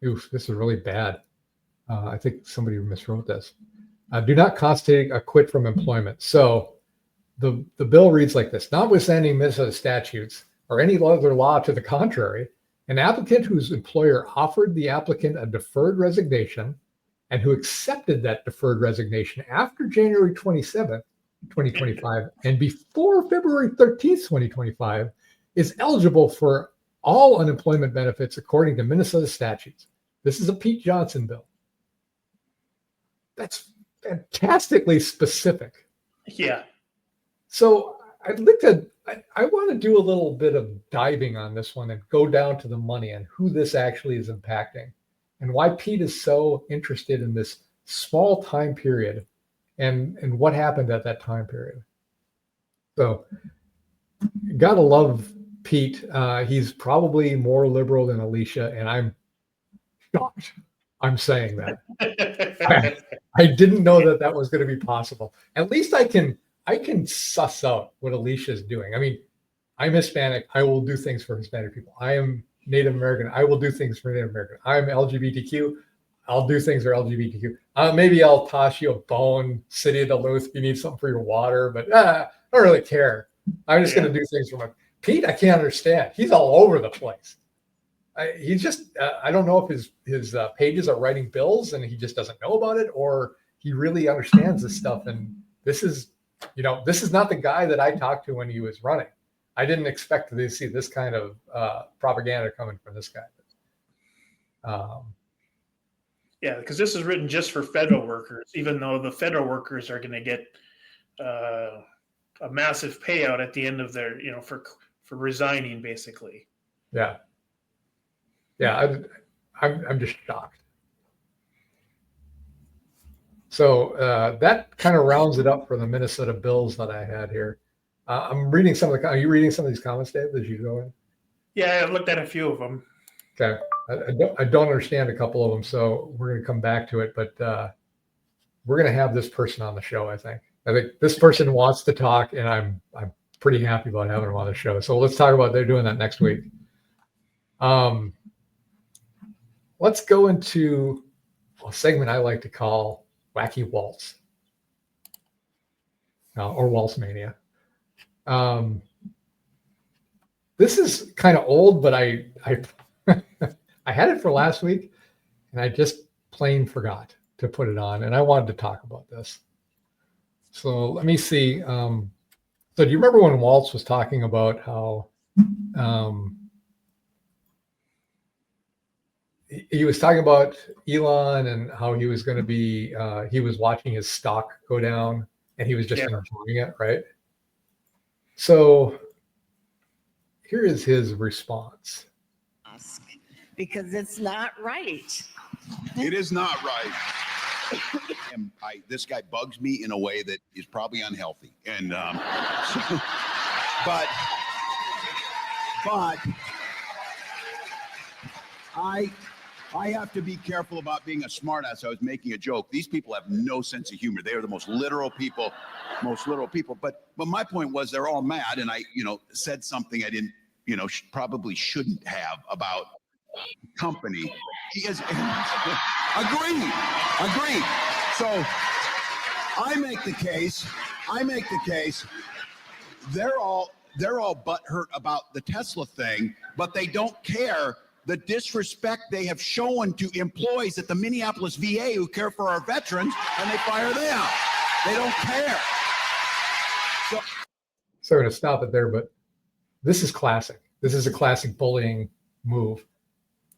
Speaker 1: Oof, this is really bad. I think somebody miswrote this. Do not constitute a quit from employment. So the bill reads like this: notwithstanding Minnesota statutes or any other law to the contrary, an applicant whose employer offered the applicant a deferred resignation and who accepted that deferred resignation after January 27th, 2025, and before February 13th, 2025, is eligible for all unemployment benefits according to Minnesota statutes. This is a Pete Johnson bill. That's fantastically specific.
Speaker 2: Yeah.
Speaker 1: So I want to do a little bit of diving on this one and go down to the money and who this actually is impacting and why Pete is so interested in this small time period and what happened at that time period. So gotta love Pete. He's probably more liberal than Alicia, and I'm shocked I'm saying that. I didn't know that was going to be possible. At least I can suss out what Alicia is doing. I mean, I'm Hispanic. I will do things for Hispanic people. I am Native American. I will do things for Native American. I'm LGBTQ. I'll do things for LGBTQ. Maybe I'll toss you a bone, City of Duluth, if you need something for your water, but I don't really care. I'm just going to do things for my Pete. I can't understand. He's all over the place. He's just, I don't know if his pages are writing bills and he just doesn't know about it, or he really understands this stuff. And this is not the guy that I talked to when he was running. I didn't expect to see this kind of propaganda coming from this guy.
Speaker 2: Yeah, because this is written just for federal workers, even though the federal workers are going to get a massive payout at the end of their, for resigning, basically.
Speaker 1: Yeah. I'm just shocked. So that kind of rounds it up for the Minnesota bills that I had here. I'm reading some of the. Are you reading some of these comments, Dave, as you go in?
Speaker 2: Yeah, I looked at a few of them.
Speaker 1: Okay, I don't understand a couple of them, so we're going to come back to it. But we're going to have this person on the show. I think this person wants to talk, and I'm pretty happy about having him on the show. So let's talk about they're doing that next week. Let's go into a segment I like to call Wacky Waltz or Waltz Mania. This is kind of old, but I I had it for last week and I just plain forgot to put it on, and I wanted to talk about this. So let me see. So do you remember when Waltz was talking about how he was talking about Elon and how he was going to be, he was watching his stock go down and he was just enjoying it, right? So here is his response.
Speaker 5: Because it's not right.
Speaker 6: It is not right. This guy bugs me in a way that is probably unhealthy. And, but I have to be careful about being a smartass. I was making a joke. These people have no sense of humor. They are the most literal people. But my point was they're all mad, and I, said something I didn't, probably shouldn't have about company. He is agree. So I make the case. They're all butthurt about the Tesla thing, but they don't care the disrespect they have shown to employees at the Minneapolis VA who care for our veterans, and they fire them. They don't care.
Speaker 1: So I'm going to stop it there, but this is classic. This is a classic bullying move.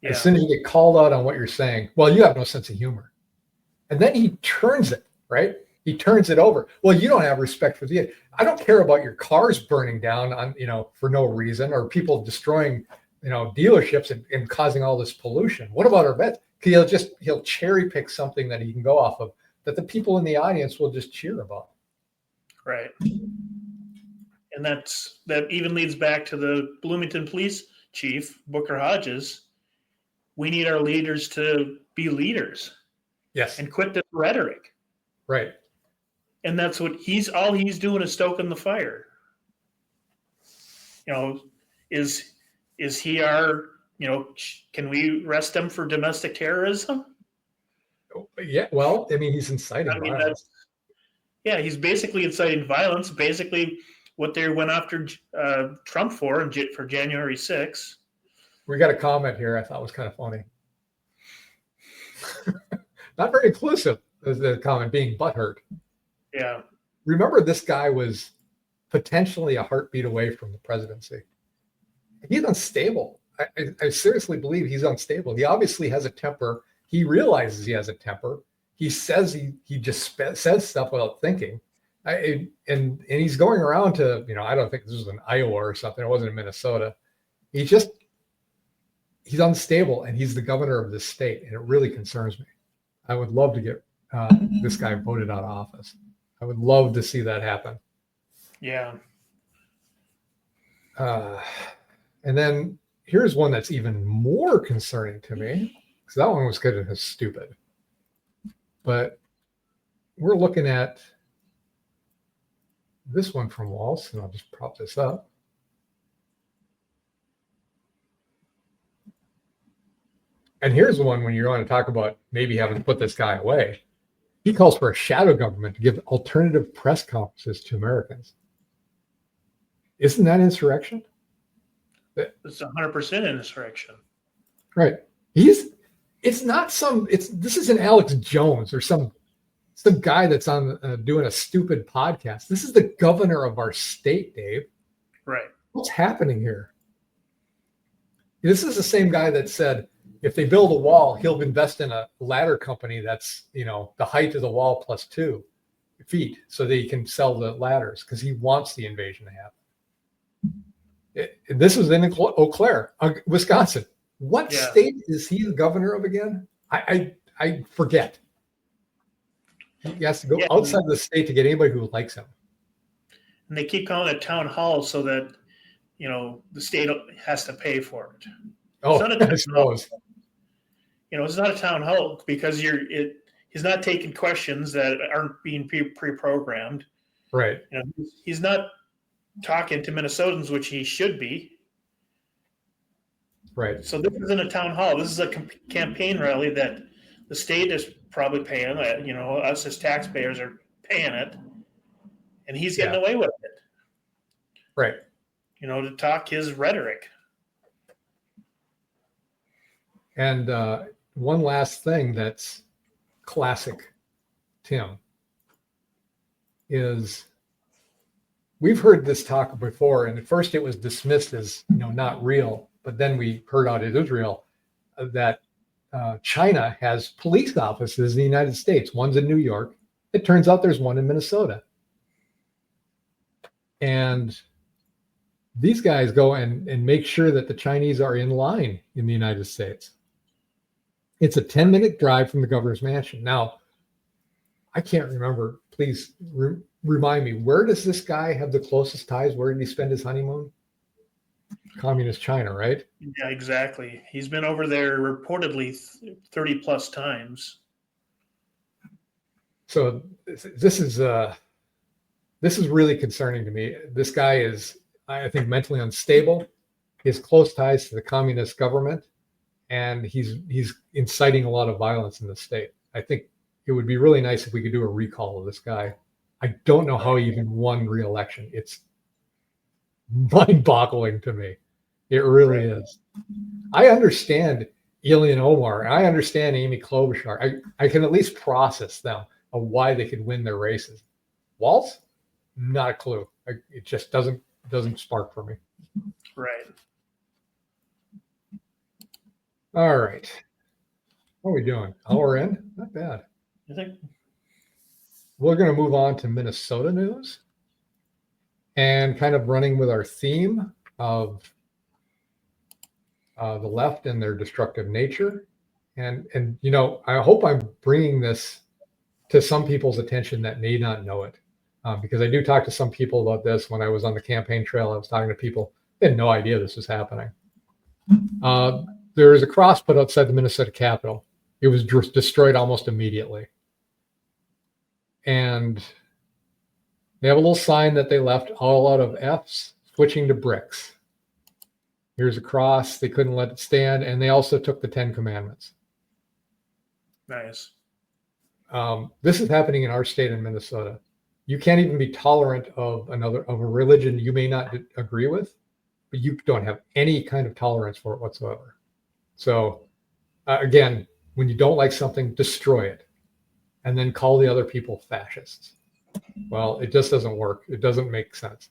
Speaker 1: Yeah. As soon as you get called out on what you're saying, well, you have no sense of humor. And then he turns it, right? He turns it over. Well, you don't have respect for the, I don't care about your cars burning down on, for no reason, or people destroying, dealerships and causing all this pollution. What about our vets? He'll cherry pick something that he can go off of that the people in the audience will just cheer about.
Speaker 2: Right. And that even leads back to the Bloomington police chief, Booker Hodges. We need our leaders to be leaders.
Speaker 1: Yes.
Speaker 2: And quit this rhetoric.
Speaker 1: Right.
Speaker 2: And that's what all he's doing is stoking the fire. Is he our, can we arrest him for domestic terrorism?
Speaker 1: Yeah. Well, he's inciting violence.
Speaker 2: He's basically inciting violence. Basically what they went after Trump for January 6th.
Speaker 1: We got a comment here I thought was kind of funny. Not very inclusive, as the comment being butthurt.
Speaker 2: Yeah.
Speaker 1: Remember, this guy was potentially a heartbeat away from the presidency. He's unstable. I seriously believe he's unstable. He obviously has a temper. He realizes he has a temper. He says he just says stuff without thinking. And he's going around to, I don't think this was in Iowa or something. It wasn't in Minnesota. He's unstable, and he's the governor of this state, and it really concerns me. I would love to get this guy voted out of office. I would love to see that happen.
Speaker 2: Yeah.
Speaker 1: And then here's one that's even more concerning to me, because that one was kind of stupid. But we're looking at this one from Waltz, and I'll just prop this up. And here's the one when you want to talk about maybe having to put this guy away. He calls for a shadow government to give alternative press conferences to Americans. Isn't that insurrection?
Speaker 2: It's 100% insurrection.
Speaker 1: Right. This isn't Alex Jones or some guy that's on doing a stupid podcast. This is the governor of our state, Dave.
Speaker 2: Right.
Speaker 1: What's happening here? This is the same guy that said if they build a wall, he'll invest in a ladder company that's, the height of the wall plus 2 feet so that he can sell the ladders because he wants the invasion to happen. This was in Eau Claire, Wisconsin. What state is he the governor of again? I forget. He has to go outside the state to get anybody who likes him.
Speaker 2: And they keep calling it town hall so that, the state has to pay for it.
Speaker 1: Oh,
Speaker 2: it's not a
Speaker 1: I suppose.
Speaker 2: It's not a town hall because he's not taking questions that aren't being pre-programmed.
Speaker 1: Right.
Speaker 2: He's not talking to Minnesotans, which he should be.
Speaker 1: Right.
Speaker 2: So this isn't a town hall. This is a campaign rally that the state is probably paying. Us as taxpayers are paying it, and he's getting away with it.
Speaker 1: Right.
Speaker 2: To talk his rhetoric.
Speaker 1: And one last thing that's classic Tim is we've heard this talk before, and at first it was dismissed as not real, but then we heard out it is real, that China has police offices in the United States. One's in New York. It turns out there's one in Minnesota. And these guys go and make sure that the Chinese are in line in the United States. It's a 10-minute drive from the governor's mansion. Now, I can't remember. Please remind me, where does this guy have the closest ties? Where did he spend his honeymoon? Communist China, right?
Speaker 2: Yeah, exactly. He's been over there reportedly 30 plus times.
Speaker 1: So this is really concerning to me. This guy is, I think, mentally unstable. He has close ties to the communist government, and he's inciting a lot of violence in the state. I think it would be really nice if we could do a recall of this guy. I don't know how he even won re-election. It's mind-boggling to me. It really is. I understand Ilhan Omar. I understand Amy Klobuchar. I can at least process them of why they could win their races. Walz, not a clue. It just doesn't spark for me.
Speaker 2: Right.
Speaker 1: All right. What are we doing? Hour in? Not bad.
Speaker 2: I think
Speaker 1: We're going to move on to Minnesota news and kind of running with our theme of the left and their destructive nature. And I hope I'm bringing this to some people's attention that may not know it. Because I do talk to some people about this. When I was on the campaign trail, I was talking to people. They had no idea this was happening. There is a cross put outside the Minnesota Capitol. It was destroyed almost immediately. And they have a little sign that they left all out of F's, switching to bricks. Here's a cross. They couldn't let it stand. And they also took the 10 Commandments.
Speaker 2: nice.
Speaker 1: This is happening in our state in Minnesota. You can't even be tolerant of a religion you may not agree with, but you don't have any kind of tolerance for it whatsoever. So again, when you don't like something, destroy it and then call the other people fascists. Well, it just doesn't work. It doesn't make sense.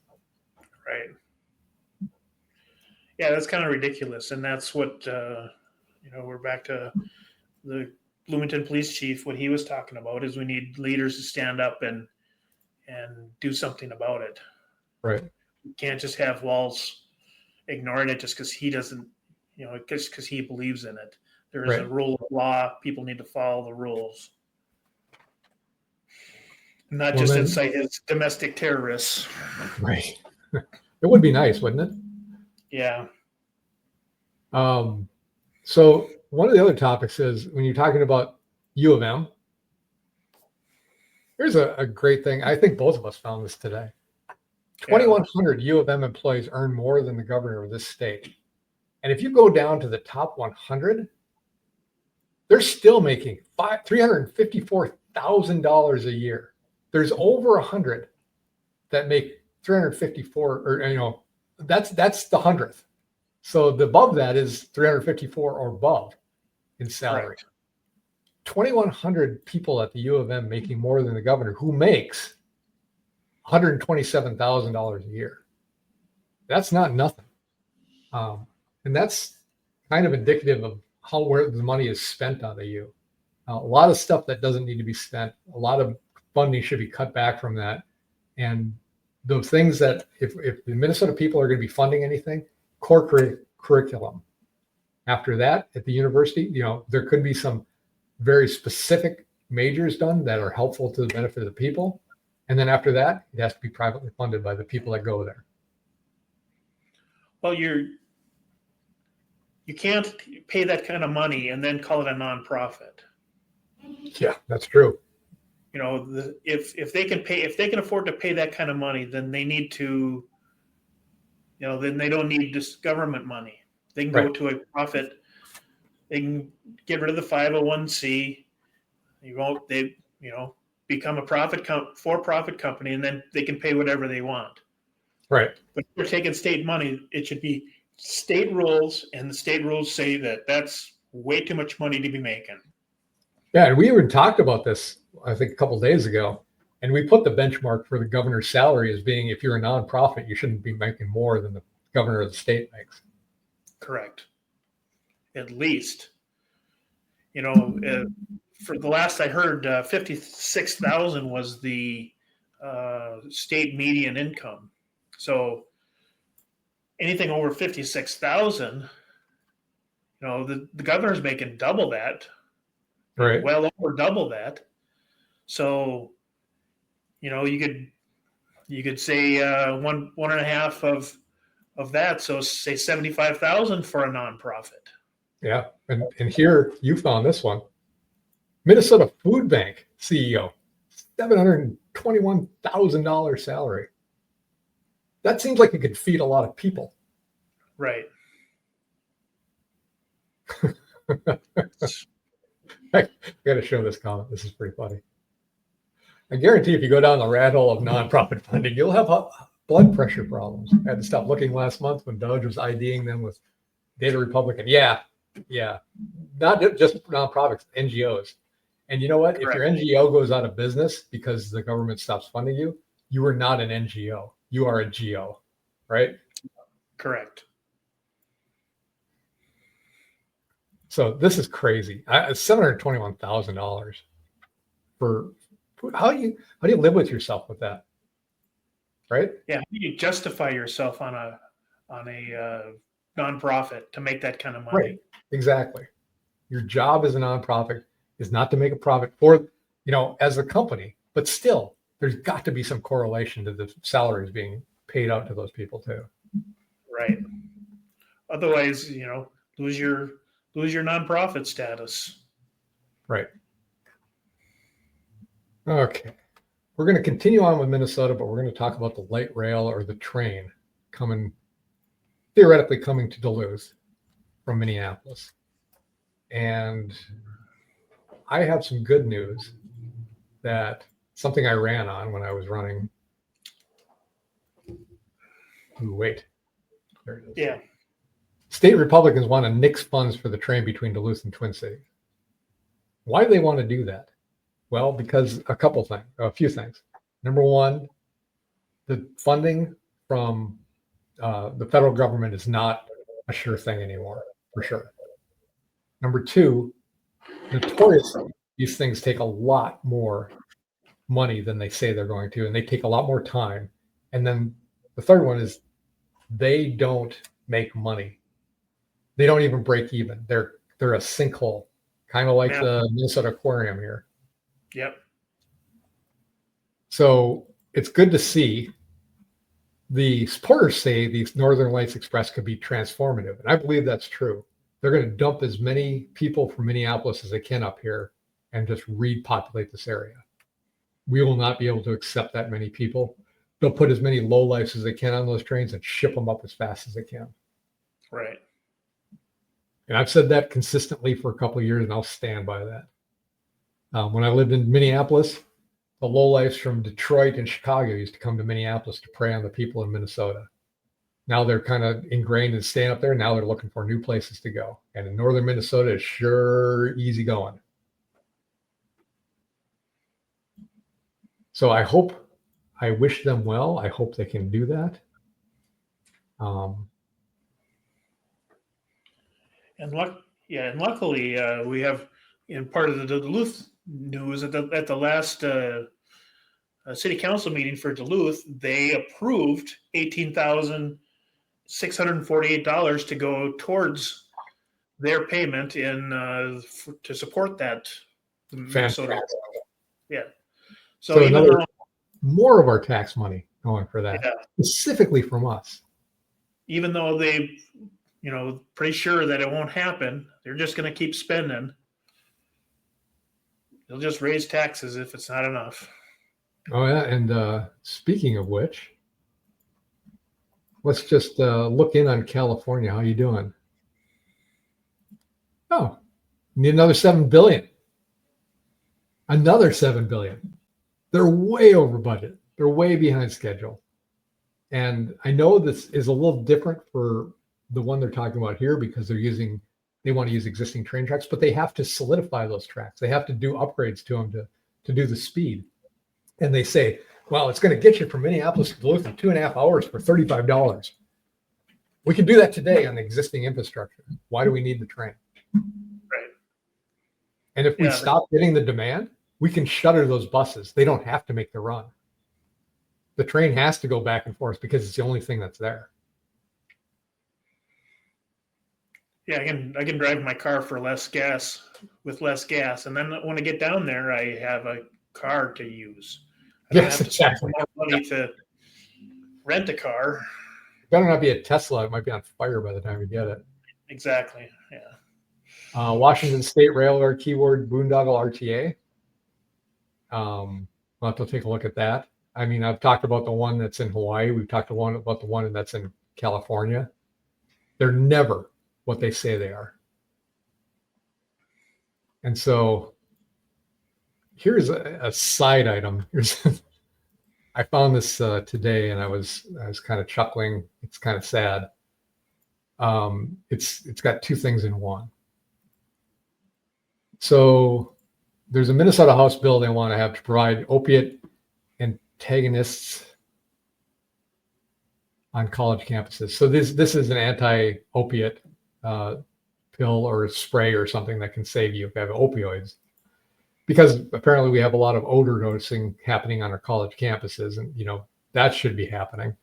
Speaker 2: Right. Yeah, that's kind of ridiculous. And that's what, we're back to the Bloomington police chief. What he was talking about is we need leaders to stand up and do something about it.
Speaker 1: Right.
Speaker 2: You can't just have Walz ignoring it just because he doesn't, just because he believes in it. There is a rule of law. People need to follow the rules. Not just incite his domestic terrorists.
Speaker 1: Right. It would be nice, wouldn't it?
Speaker 2: Yeah.
Speaker 1: So one of the other topics is when you're talking about U of M, here's a great thing. I think both of us found this today. 2,100 U of M employees earn more than the governor of this state. And if you go down to the top 100, they're still making $354,000 a year. There's over 100 that make 354, or that's the 100th. So the above that is 354 or above in salary.
Speaker 2: Correct.
Speaker 1: 2,100 people at the U of M making more than the governor, who makes $127,000 a year. That's not nothing. And that's kind of indicative of where the money is spent on the U. A lot of stuff that doesn't need to be spent, a lot of funding should be cut back from that. And the things that if the Minnesota people are going to be funding anything, core curriculum. After that, at the university, there could be some very specific majors done that are helpful to the benefit of the people. And then after that, it has to be privately funded by the people that go there.
Speaker 2: Well, you can't pay that kind of money and then call it a nonprofit.
Speaker 1: Yeah, that's true.
Speaker 2: If they can afford to pay that kind of money, then they need to, then they don't need this government money. They can go to a profit. They can get rid of the 501c. They become a for-profit company, and then they can pay whatever they want.
Speaker 1: Right.
Speaker 2: But if they're taking state money, it should be state rules, and the state rules say that that's way too much money to be making.
Speaker 1: Yeah, and we even talked about this, I think, a couple of days ago, and we put the benchmark for the governor's salary as being, if you're a nonprofit, you shouldn't be making more than the governor of the state makes.
Speaker 2: Correct. At least, for the last I heard, 56,000 was the state median income. So anything over 56,000, the governor's making double that.
Speaker 1: Right.
Speaker 2: Well over double that. So, you could say one and a half of that. So say 75,000 for a nonprofit. Yeah.
Speaker 1: And here you found this one. Minnesota Food Bank CEO, $721,000 salary. That seems like it could feed a lot of people.
Speaker 2: Right.
Speaker 1: I got to show this comment. This is pretty funny. I guarantee if you go down the rat hole of nonprofit funding, you'll have blood pressure problems. I had to stop looking last month when Dodge was IDing them with Data Republican. Yeah. Not just nonprofits, NGOs. And you know what?
Speaker 2: Correct.
Speaker 1: If your NGO goes out of business because the government stops funding you, you are not an NGO. You are a GO, right?
Speaker 2: Correct.
Speaker 1: So this is crazy. $721,000 for how do you live with yourself with that, right?
Speaker 2: Yeah, how do you justify yourself on a nonprofit to make that kind of money?
Speaker 1: Right. Exactly. Your job as a nonprofit is not to make a profit for as a company, but still, there's got to be some correlation to the salaries being paid out to those people too.
Speaker 2: Right. Otherwise, lose your nonprofit status.
Speaker 1: Right. Okay. We're going to continue on with Minnesota, but we're going to talk about the light rail or the train theoretically coming to Duluth from Minneapolis. And I have some good news that something I ran on when I was running. Ooh, wait. There it is.
Speaker 2: Yeah.
Speaker 1: State Republicans want to nix funds for the train between Duluth and Twin Cities. Why do they want to do that? Well, because a few things. Number one, the funding from the federal government is not a sure thing anymore, for sure. Number two, notoriously, these things take a lot more money than they say they're going to, and they take a lot more time. And then the third one is they don't make money. They don't even break even. They're a sinkhole, kind of like the Minnesota Aquarium here.
Speaker 2: Yep.
Speaker 1: So it's good to see. The supporters say the Northern Lights Express could be transformative, and I believe that's true. They're going to dump as many people from Minneapolis as they can up here and just repopulate this area. We will not be able to accept that many people. They'll put as many lowlifes as they can on those trains and ship them up as fast as they can.
Speaker 2: Right.
Speaker 1: And I've said that consistently for a couple of years, and I'll stand by that. When I lived in Minneapolis, the lowlifes from Detroit and Chicago used to come to Minneapolis to prey on the people in Minnesota. Now they're kind of ingrained in staying up there. Now they're looking for new places to go. And in northern Minnesota is sure easy going. So I wish them well. I hope they can do that.
Speaker 2: And luckily, we have in part of the Duluth news at the last city council meeting for Duluth, they approved $18,648 to go towards their payment to support that Minnesota. Yeah. So even though
Speaker 1: more of our tax money going for that, specifically from us.
Speaker 2: Even though they, pretty sure that it won't happen, they're just going to keep spending. They'll just raise taxes if it's not enough.
Speaker 1: Oh yeah, and speaking of which, let's just look in on California. How you doing? Oh, need another $7 billion. Another $7 billion. They're way over budget. They're way behind schedule. And I know this is a little different for the one they're talking about here because they want to use existing train tracks, but they have to solidify those tracks. They have to do upgrades to them to do the speed. And they say, well, it's going to get you from Minneapolis to Duluth in 2.5 hours for $35. We can do that today on the existing infrastructure. Why do we need the train?
Speaker 2: Right.
Speaker 1: And if we stop getting the demand, we can shutter those buses. They don't have to make the run. The train has to go back and forth because it's the only thing that's there.
Speaker 2: Yeah, I can drive my car for less gas, and then when I get down there, I have a car to use. I don't have to spend more money to rent a car.
Speaker 1: It better not be a Tesla. It might be on fire by the time you get it.
Speaker 2: Exactly. Yeah.
Speaker 1: Washington State Railroad keyword boondoggle RTA. We'll have to take a look at that. I mean, I've talked about the one that's in Hawaii. We've talked about the one that's in California. They're never what they say they are. And so here's a side item. I found this today and I was kind of chuckling. It's kind of sad. It's got two things in one. So there's a Minnesota House bill they want to have to provide opiate antagonists on college campuses. So this is an anti-opiate pill or spray or something that can save you if you have opioids. Because apparently we have a lot of overdosing happening on our college campuses, and that should be happening.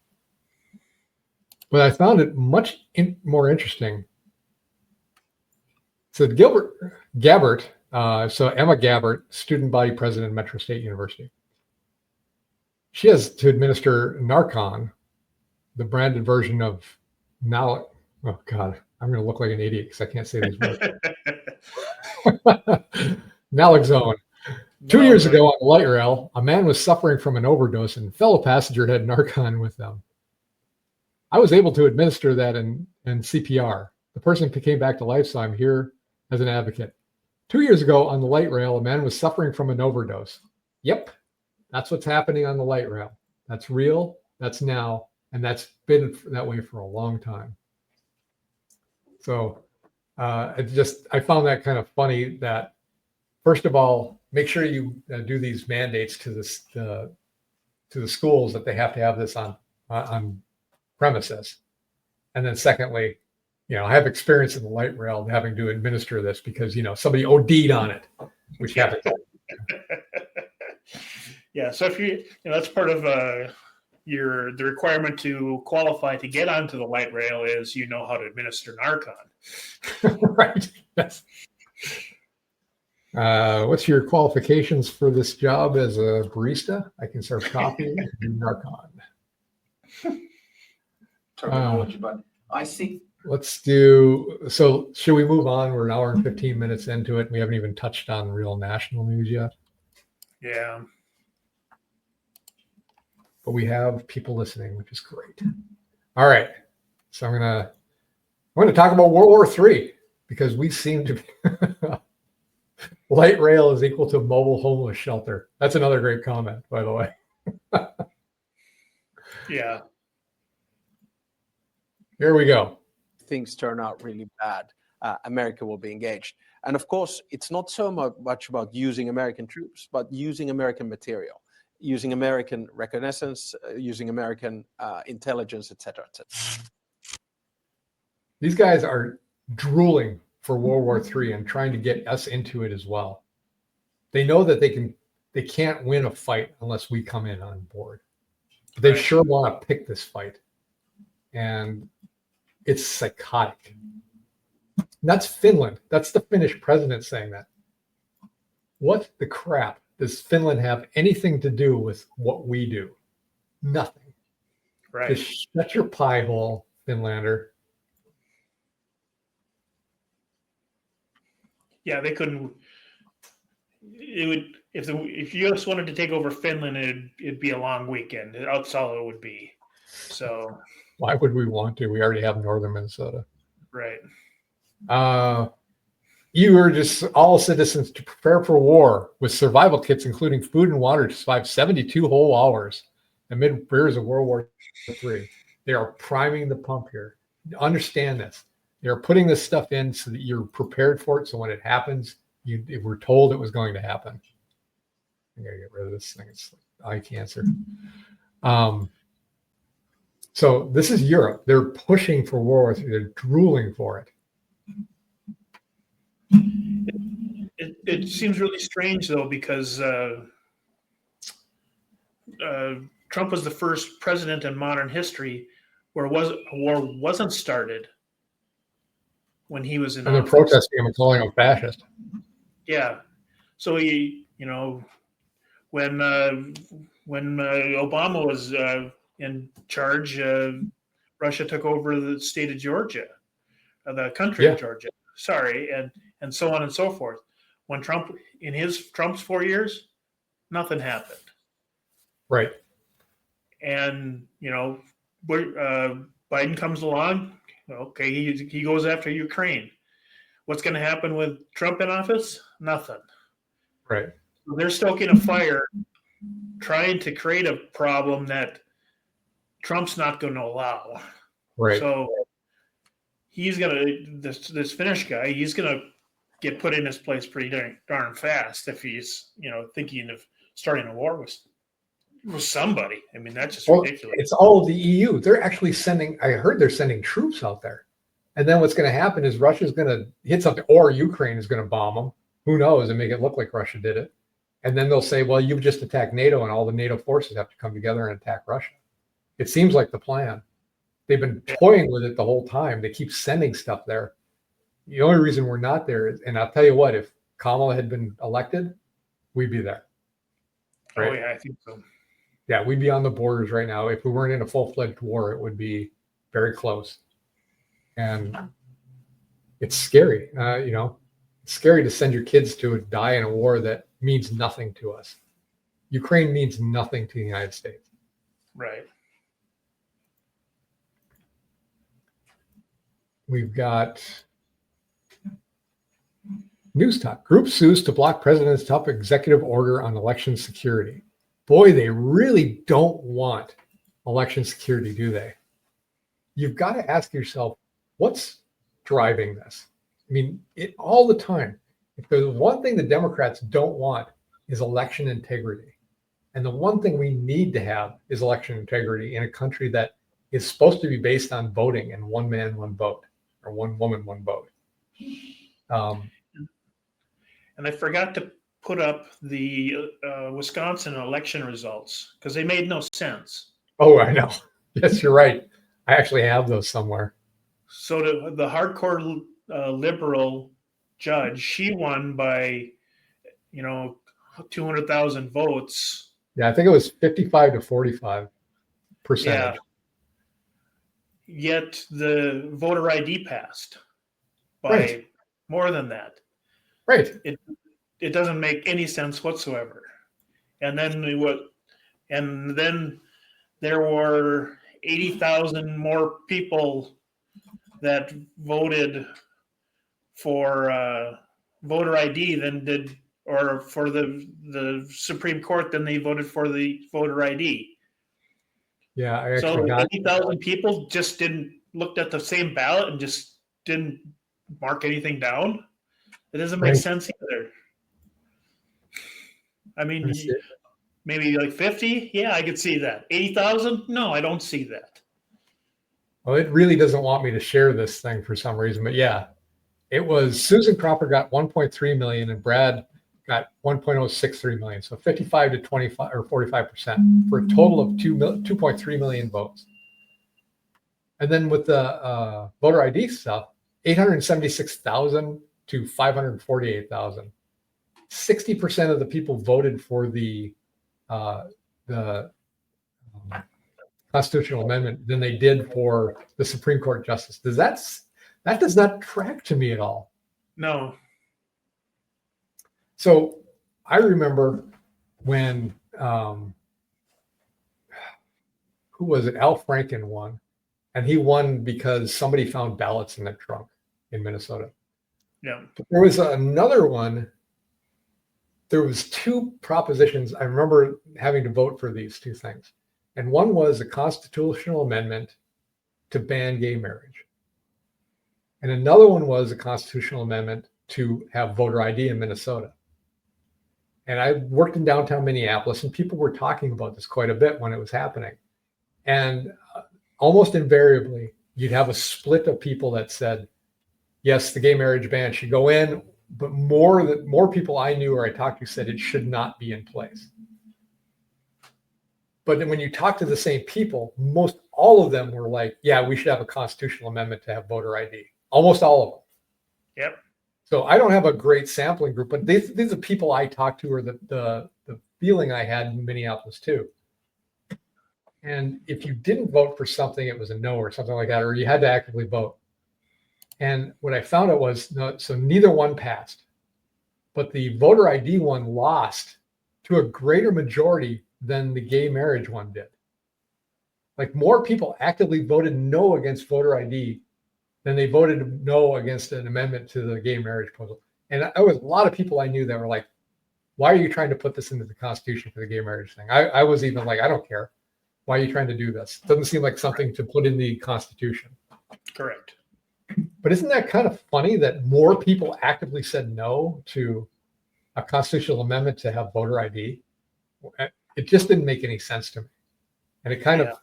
Speaker 1: But I found it much more interesting. So Gabbert, so Emma Gabbert, student body president at Metro State University. She has to administer Narcan, the branded version of now. Oh God, I'm going to look like an idiot because I can't say these words. Naloxone. 2 years ago on the light rail, a man was suffering from an overdose and a fellow passenger had Narcan with them. I was able to administer that in CPR. The person came back to life, so I'm here as an advocate. 2 years ago on the light rail, a man was suffering from an overdose. Yep, that's what's happening on the light rail. That's real, that's now, and that's been that way for a long time. So I found that kind of funny that, first of all, make sure you do these mandates to the schools that they have to have this on premises. And then secondly, I have experience in the light rail having to administer this because, somebody OD'd on it, which happens.
Speaker 2: Yeah. So if that's part of the requirement to qualify to get onto the light rail is how to administer Narcan.
Speaker 1: Right. Yes. What's your qualifications for this job as a barista? I can serve coffee and do Narcan.
Speaker 7: Terminology, but I see.
Speaker 1: So should we move on? We're an hour and 15 minutes into it. And we haven't even touched on real national news yet.
Speaker 2: Yeah.
Speaker 1: But we have people listening, which is great. All right. So I'm going to talk about World War III because we seem to be light rail is equal to mobile homeless shelter. That's another great comment, by the way.
Speaker 2: Yeah.
Speaker 1: Here we go.
Speaker 8: things turn out really bad, America will be engaged. And of course, it's not so much about using American troops, but using American material, using American reconnaissance, using American intelligence, etc., etc.
Speaker 1: These guys are drooling for World War III and trying to get us into it as well. They know that they can't win a fight unless we come in on board. But they sure want to pick this fight. And it's psychotic. That's Finland. That's the Finnish president saying that. What the crap does Finland have anything to do with what we do? Nothing.
Speaker 2: Right.
Speaker 1: Just shut your pie hole, Finlander.
Speaker 2: Yeah, they couldn't. It would if you just wanted to take over Finland, it'd be a long weekend. That's all it would be. So
Speaker 1: Why would we want to? We already have northern Minnesota.
Speaker 2: right.
Speaker 1: You urges all citizens to prepare for war with survival kits, including food and water, to survive 72 whole hours amid fears of World War III. They are priming the pump here. Understand this. They're putting this stuff in so that you're prepared for it. So when it happens, you were told it was going to happen. I gotta get rid of this thing. It's like eye cancer. So this is Europe. They're pushing for World War III. They're drooling for it.
Speaker 2: It seems really strange though, because Trump was the first president in modern history where a war wasn't started when he was in
Speaker 1: And they're
Speaker 2: office.
Speaker 1: protesting him and calling him fascist.
Speaker 2: Yeah. So when Obama was in charge, Russia took over the state of Georgia, the country of Georgia. Sorry, and so on and so forth. When Trump's 4 years, nothing happened.
Speaker 1: Right.
Speaker 2: And Biden comes along. Okay, he goes after Ukraine. What's going to happen with Trump in office? Nothing.
Speaker 1: Right.
Speaker 2: So they're stoking a fire, trying to create a problem that Trump's not going to allow.
Speaker 1: Right.
Speaker 2: So he's this Finnish guy. He's going to get put in his place pretty darn fast if he's thinking of starting a war with somebody. I mean, that's just ridiculous.
Speaker 1: It's all of the EU. They're actually I heard they're sending troops out there. And then what's going to happen is Russia's going to hit something, or Ukraine is going to bomb them. Who knows? And make it look like Russia did it. And then they'll say, well, you've just attacked NATO, and all the NATO forces have to come together and attack Russia. It seems like the plan. They've been toying with it the whole time. They keep sending stuff there. The only reason we're not there is, and I'll tell you what, if Kamala had been elected, we'd be there.
Speaker 2: Right? Oh, yeah, I think so.
Speaker 1: Yeah, we'd be on the borders right now. If we weren't in a full-fledged war, it would be very close. And it's scary. It's scary to send your kids to die in a war that means nothing to us. Ukraine means nothing to the United States.
Speaker 2: Right.
Speaker 1: We've got News Talk. Group sues to block president's top executive order on election security. Boy, they really don't want election security, do they? You've got to ask yourself, what's driving this? I mean, all the time. If there's one thing the Democrats don't want is election integrity. And the one thing we need to have is election integrity in a country that is supposed to be based on voting and one man, one vote, or one woman, one vote.
Speaker 2: And I forgot to put up the Wisconsin election results because they made no sense.
Speaker 1: Oh, I know. Yes, you're right. I actually have those somewhere.
Speaker 2: So the hardcore liberal judge, she won by, 200,000 votes.
Speaker 1: Yeah, I think it was 55 to 45%.
Speaker 2: Yeah. Yet the voter ID passed by more than that.
Speaker 1: Right.
Speaker 2: It doesn't make any sense whatsoever. And then there were 80,000 more people that voted for voter ID than did, or for the Supreme Court than they voted for the voter ID.
Speaker 1: Yeah, I
Speaker 2: so
Speaker 1: actually got
Speaker 2: 80,000 people just didn't looked at the same ballot and just didn't mark anything down. It doesn't make
Speaker 1: Right.
Speaker 2: sense either. I mean,
Speaker 1: Let's see.
Speaker 2: maybe like 50. Yeah, I could see that. 80,000. No, I don't see that.
Speaker 1: Well, it really doesn't want me to share this thing for some reason, but yeah, it was Susan Cropper got 1.3 million and Brad got 1.063 million. So 55 to 25 or 45% for a total of 2.3 million votes. And then with the voter ID stuff, 876,000 to 548,000. 60% of the people voted for the constitutional amendment than they did for the Supreme Court justice. That does not track to me at all.
Speaker 2: No.
Speaker 1: So I remember when who was it? Al Franken won, and he won because somebody found ballots in the trunk in Minnesota.
Speaker 2: Yeah.
Speaker 1: But there was another one. There was two propositions. I remember having to vote for these two things. And one was a constitutional amendment to ban gay marriage. And another one was a constitutional amendment to have voter ID in Minnesota. And I worked in downtown Minneapolis, and people were talking about this quite a bit when it was happening. And almost invariably, you'd have a split of people that said, yes, the gay marriage ban should go in, but more people I knew or I talked to said it should not be in place. But then when you talk to the same people, most all of them were like, yeah, we should have a constitutional amendment to have voter ID. Almost all of them.
Speaker 2: Yep.
Speaker 1: So I don't have a great sampling group, but these are people I talked to, or the feeling I had in Minneapolis too. And if you didn't vote for something, it was a no or something like that, or you had to actively vote. And what I found out was, no, so neither one passed, but the voter ID one lost to a greater majority than the gay marriage one did. Like more people actively voted no against voter ID than they voted no against an amendment to the gay marriage proposal. And there was a lot of people I knew that were like, why are you trying to put this into the Constitution for the gay marriage thing? I was even like, I don't care. Why are you trying to do this? It doesn't seem like something to put in the Constitution.
Speaker 2: Correct.
Speaker 1: But isn't that kind of funny that more people actively said no to a constitutional amendment to have voter ID? It just didn't make any sense to me. And it kind of,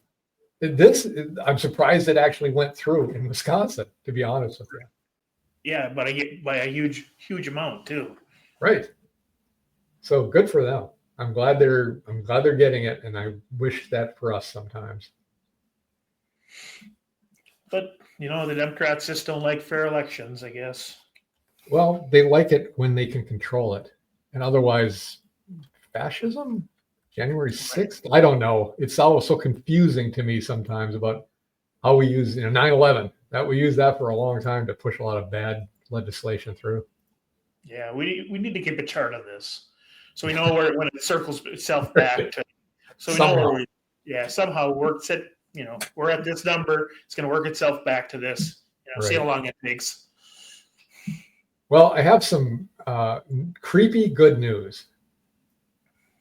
Speaker 1: I'm surprised it actually went through in Wisconsin, to be honest with you.
Speaker 2: Yeah, but by a huge amount too.
Speaker 1: Right. So good for them. I'm glad they're getting it, and I wish that for us sometimes.
Speaker 2: But the Democrats just don't like fair elections, I guess.
Speaker 1: Well, they like it when they can control it, and otherwise, fascism, January 6th. I don't know. It's always so confusing to me sometimes about how we use 9/11. That we use that for a long time to push a lot of bad legislation through.
Speaker 2: Yeah, we need to keep a chart of this, so we know where when it circles itself back to. So we know where somehow works it. We're at this number. It's going to work itself back to this. See how long it takes.
Speaker 1: Well, I have some creepy good news.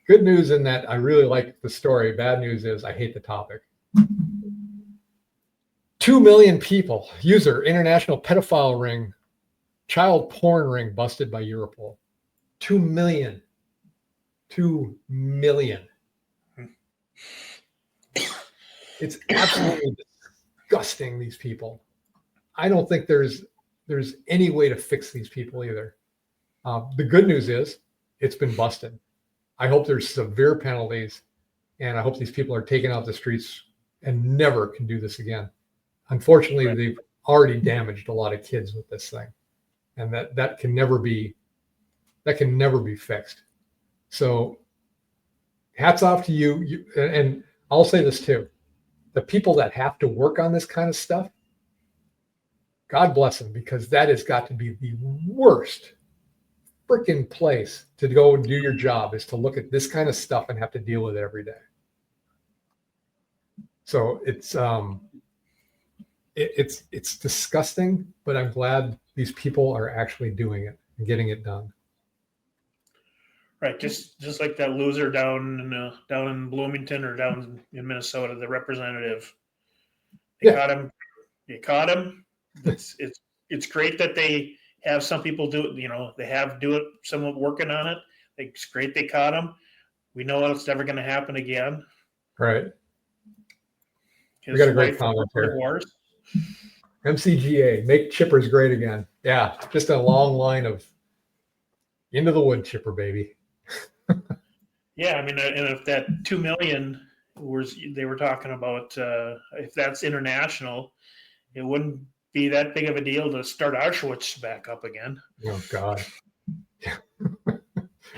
Speaker 1: Good news in that I really like the story. Bad news is I hate the topic. 2 million people. User international pedophile ring, child porn ring busted by Europol. 2 million. 2 million. It's absolutely disgusting, these people. I don't think there's any way to fix these people either. The good news is it's been busted. I hope there's severe penalties, and I hope these people are taken off the streets and never can do this again. Unfortunately, they've already damaged a lot of kids with this thing, and that can never be fixed. So hats off to you. And I'll say this too. The people that have to work on this kind of stuff, God bless them, because that has got to be the worst freaking place to go and do your job, is to look at this kind of stuff and have to deal with it every day. So it's disgusting, but I'm glad these people are actually doing it and getting it done.
Speaker 2: Right, just like that loser down in Bloomington or down in Minnesota, the representative. They caught him You caught him. It's great that they have some people do it. You know, they have do it. Someone working on it. It's great they caught him. We know it's never going to happen again.
Speaker 1: Right.
Speaker 2: His
Speaker 1: We got a great
Speaker 2: wife
Speaker 1: comment
Speaker 2: worked
Speaker 1: here.
Speaker 2: wars.
Speaker 1: MCGA, make chippers great again. Yeah, just a long line of into the wood chipper, baby.
Speaker 2: Yeah, I mean, and if that 2 million was they were talking about, if that's international, it wouldn't be that big of a deal to start Auschwitz back up again.
Speaker 1: Oh God.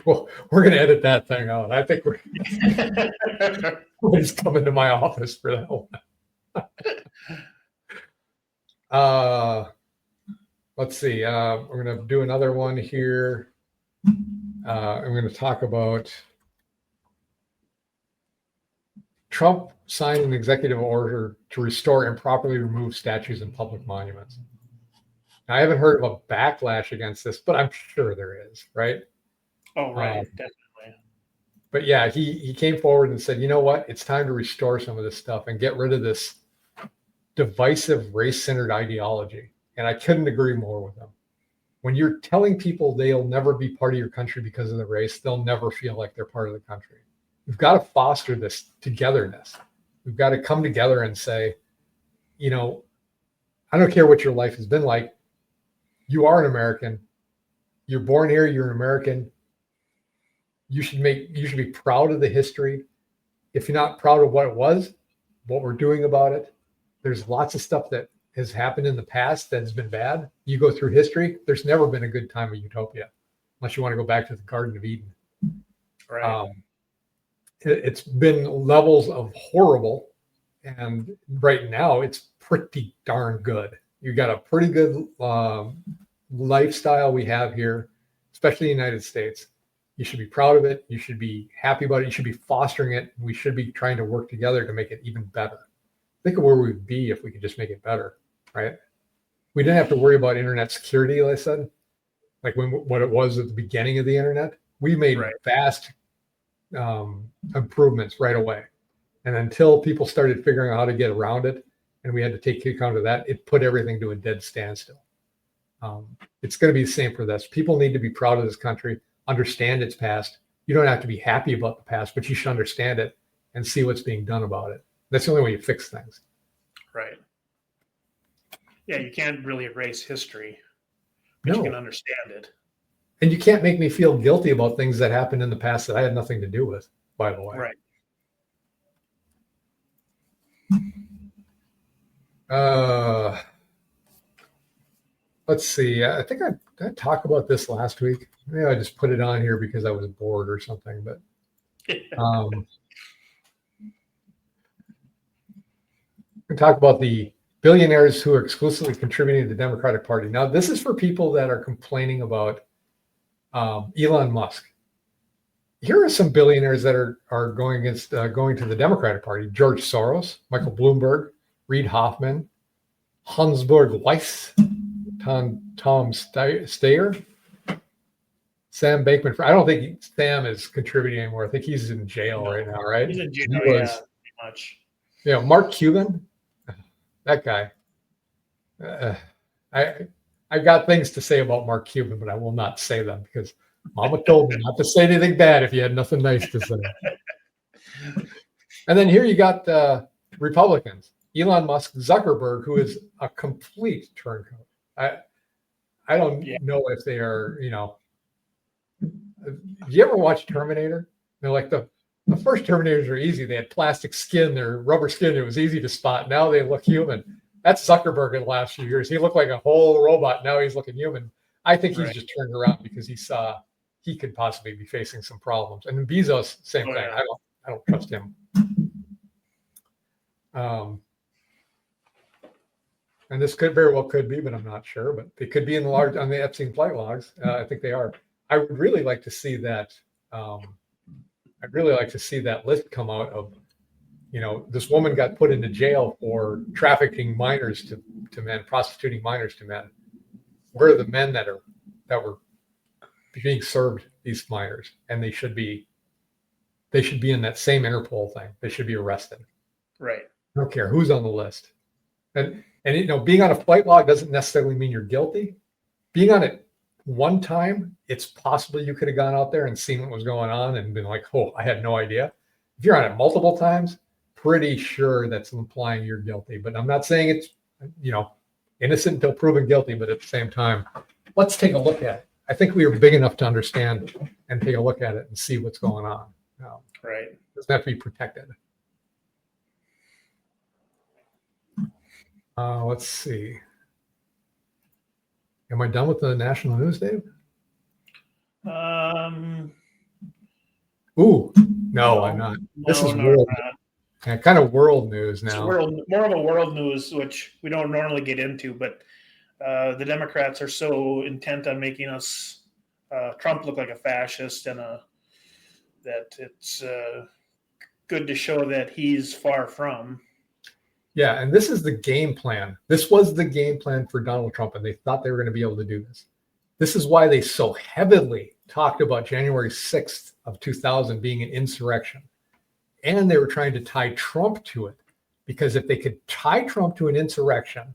Speaker 1: Well, we're gonna edit that thing out. I think we're just coming to my office for that one. Let's see. We're gonna do another one here. I'm gonna talk about Trump signed an executive order to restore improperly removed statues and public monuments. Now, I haven't heard of a backlash against this, but I'm sure there is, right?
Speaker 2: Oh, right, definitely.
Speaker 1: But yeah, he came forward and said, you know what? It's time to restore some of this stuff and get rid of this divisive race-centered ideology. And I couldn't agree more with him. When you're telling people they'll never be part of your country because of the race, they'll never feel like they're part of the country. We've got to foster this togetherness. We've got to come together and say, you know, I don't care what your life has been like. You are an American. You're born here. You're an American. You should be proud of the history. If you're not proud of what it was, what we're doing about it, there's lots of stuff that has happened in the past that has been bad. You go through history, there's never been a good time of utopia, unless you want to go back to the Garden of Eden.
Speaker 2: Right.
Speaker 1: It's been levels of horrible, and right now it's pretty darn good. You got a pretty good lifestyle we have here, especially in the United States. You should be proud of it. You should be happy about it. You should be fostering it. We should be trying to work together to make it even better. Think of where we'd be if we could just make it better, right? We didn't have to worry about internet security, like I said, like what it was at the beginning of the internet. We made vast improvements right away. And until people started figuring out how to get around it, and we had to take account of that, it put everything to a dead standstill. It's going to be the same for this. People need to be proud of this country, understand its past. You don't have to be happy about the past, but you should understand it and see what's being done about it. That's the only way you fix things.
Speaker 2: Right. Yeah, you can't really erase history, but you can understand it.
Speaker 1: And you can't make me feel guilty about things that happened in the past that I had nothing to do with, by the way.
Speaker 2: Right.
Speaker 1: Let's see. I think I talked about this last week. Maybe I just put it on here because I was bored or something. But we talk about the billionaires who are exclusively contributing to the Democratic Party. Now, this is for people that are complaining about Elon Musk. Here are some billionaires that are going against going to the Democratic Party: George Soros, Michael Bloomberg, Reid Hoffman, Hansburg Weiss, Tom Steyer, Sam Bankman. I don't think Sam is contributing anymore. I think he's in jail right now, right?
Speaker 2: He's in jail, yeah, pretty much.
Speaker 1: You know, Mark Cuban, that guy. I got things to say about Mark Cuban, but I will not say them because Mama told me not to say anything bad if you had nothing nice to say. And then here you got Republicans: Elon Musk, Zuckerberg, who is a complete turncoat. I don't know if they are, you know. Do you ever watch Terminator? They're like the first Terminators are easy. They had plastic skin, they're rubber skin. It was easy to spot. Now they look human. That's Zuckerberg in the last few years. He looked like a whole robot. Now he's looking human. I think he's just turned around because he saw he could possibly be facing some problems. And Bezos, same thing.
Speaker 2: Yeah.
Speaker 1: I don't trust him. And this very well could be, but I'm not sure. But they could be on the Epstein flight logs. I think they are. I would really like to see that. I'd really like to see that list come out of, you know, this woman got put into jail for trafficking minors to men, prostituting minors to men. Where are the men that were being served these minors? And they should be in that same Interpol thing. They should be arrested.
Speaker 2: Right.
Speaker 1: I don't care who's on the list. And And being on a flight log doesn't necessarily mean you're guilty. Being on it one time, it's possible you could have gone out there and seen what was going on and been like, oh, I had no idea. If you're on it multiple times, pretty sure that's implying you're guilty. But I'm not saying it's, innocent until proven guilty, but at the same time, let's take a look at it. I think we are big enough to understand and take a look at it and see what's going on.
Speaker 2: Right.
Speaker 1: It doesn't have to be protected. Let's see. Am I done with the national news, Dave? Ooh, no, I'm not. This is world. Kind of world news now.
Speaker 2: It's more of a world news, which we don't normally get into, but the Democrats are so intent on making us Trump look like a fascist, and that it's good to show that he's far from.
Speaker 1: Yeah, and this is the game plan. This was the game plan for Donald Trump, and they thought they were going to be able to do this. This is why they so heavily talked about January 6th of 2000 being an insurrection. And they were trying to tie Trump to it, because if they could tie Trump to an insurrection,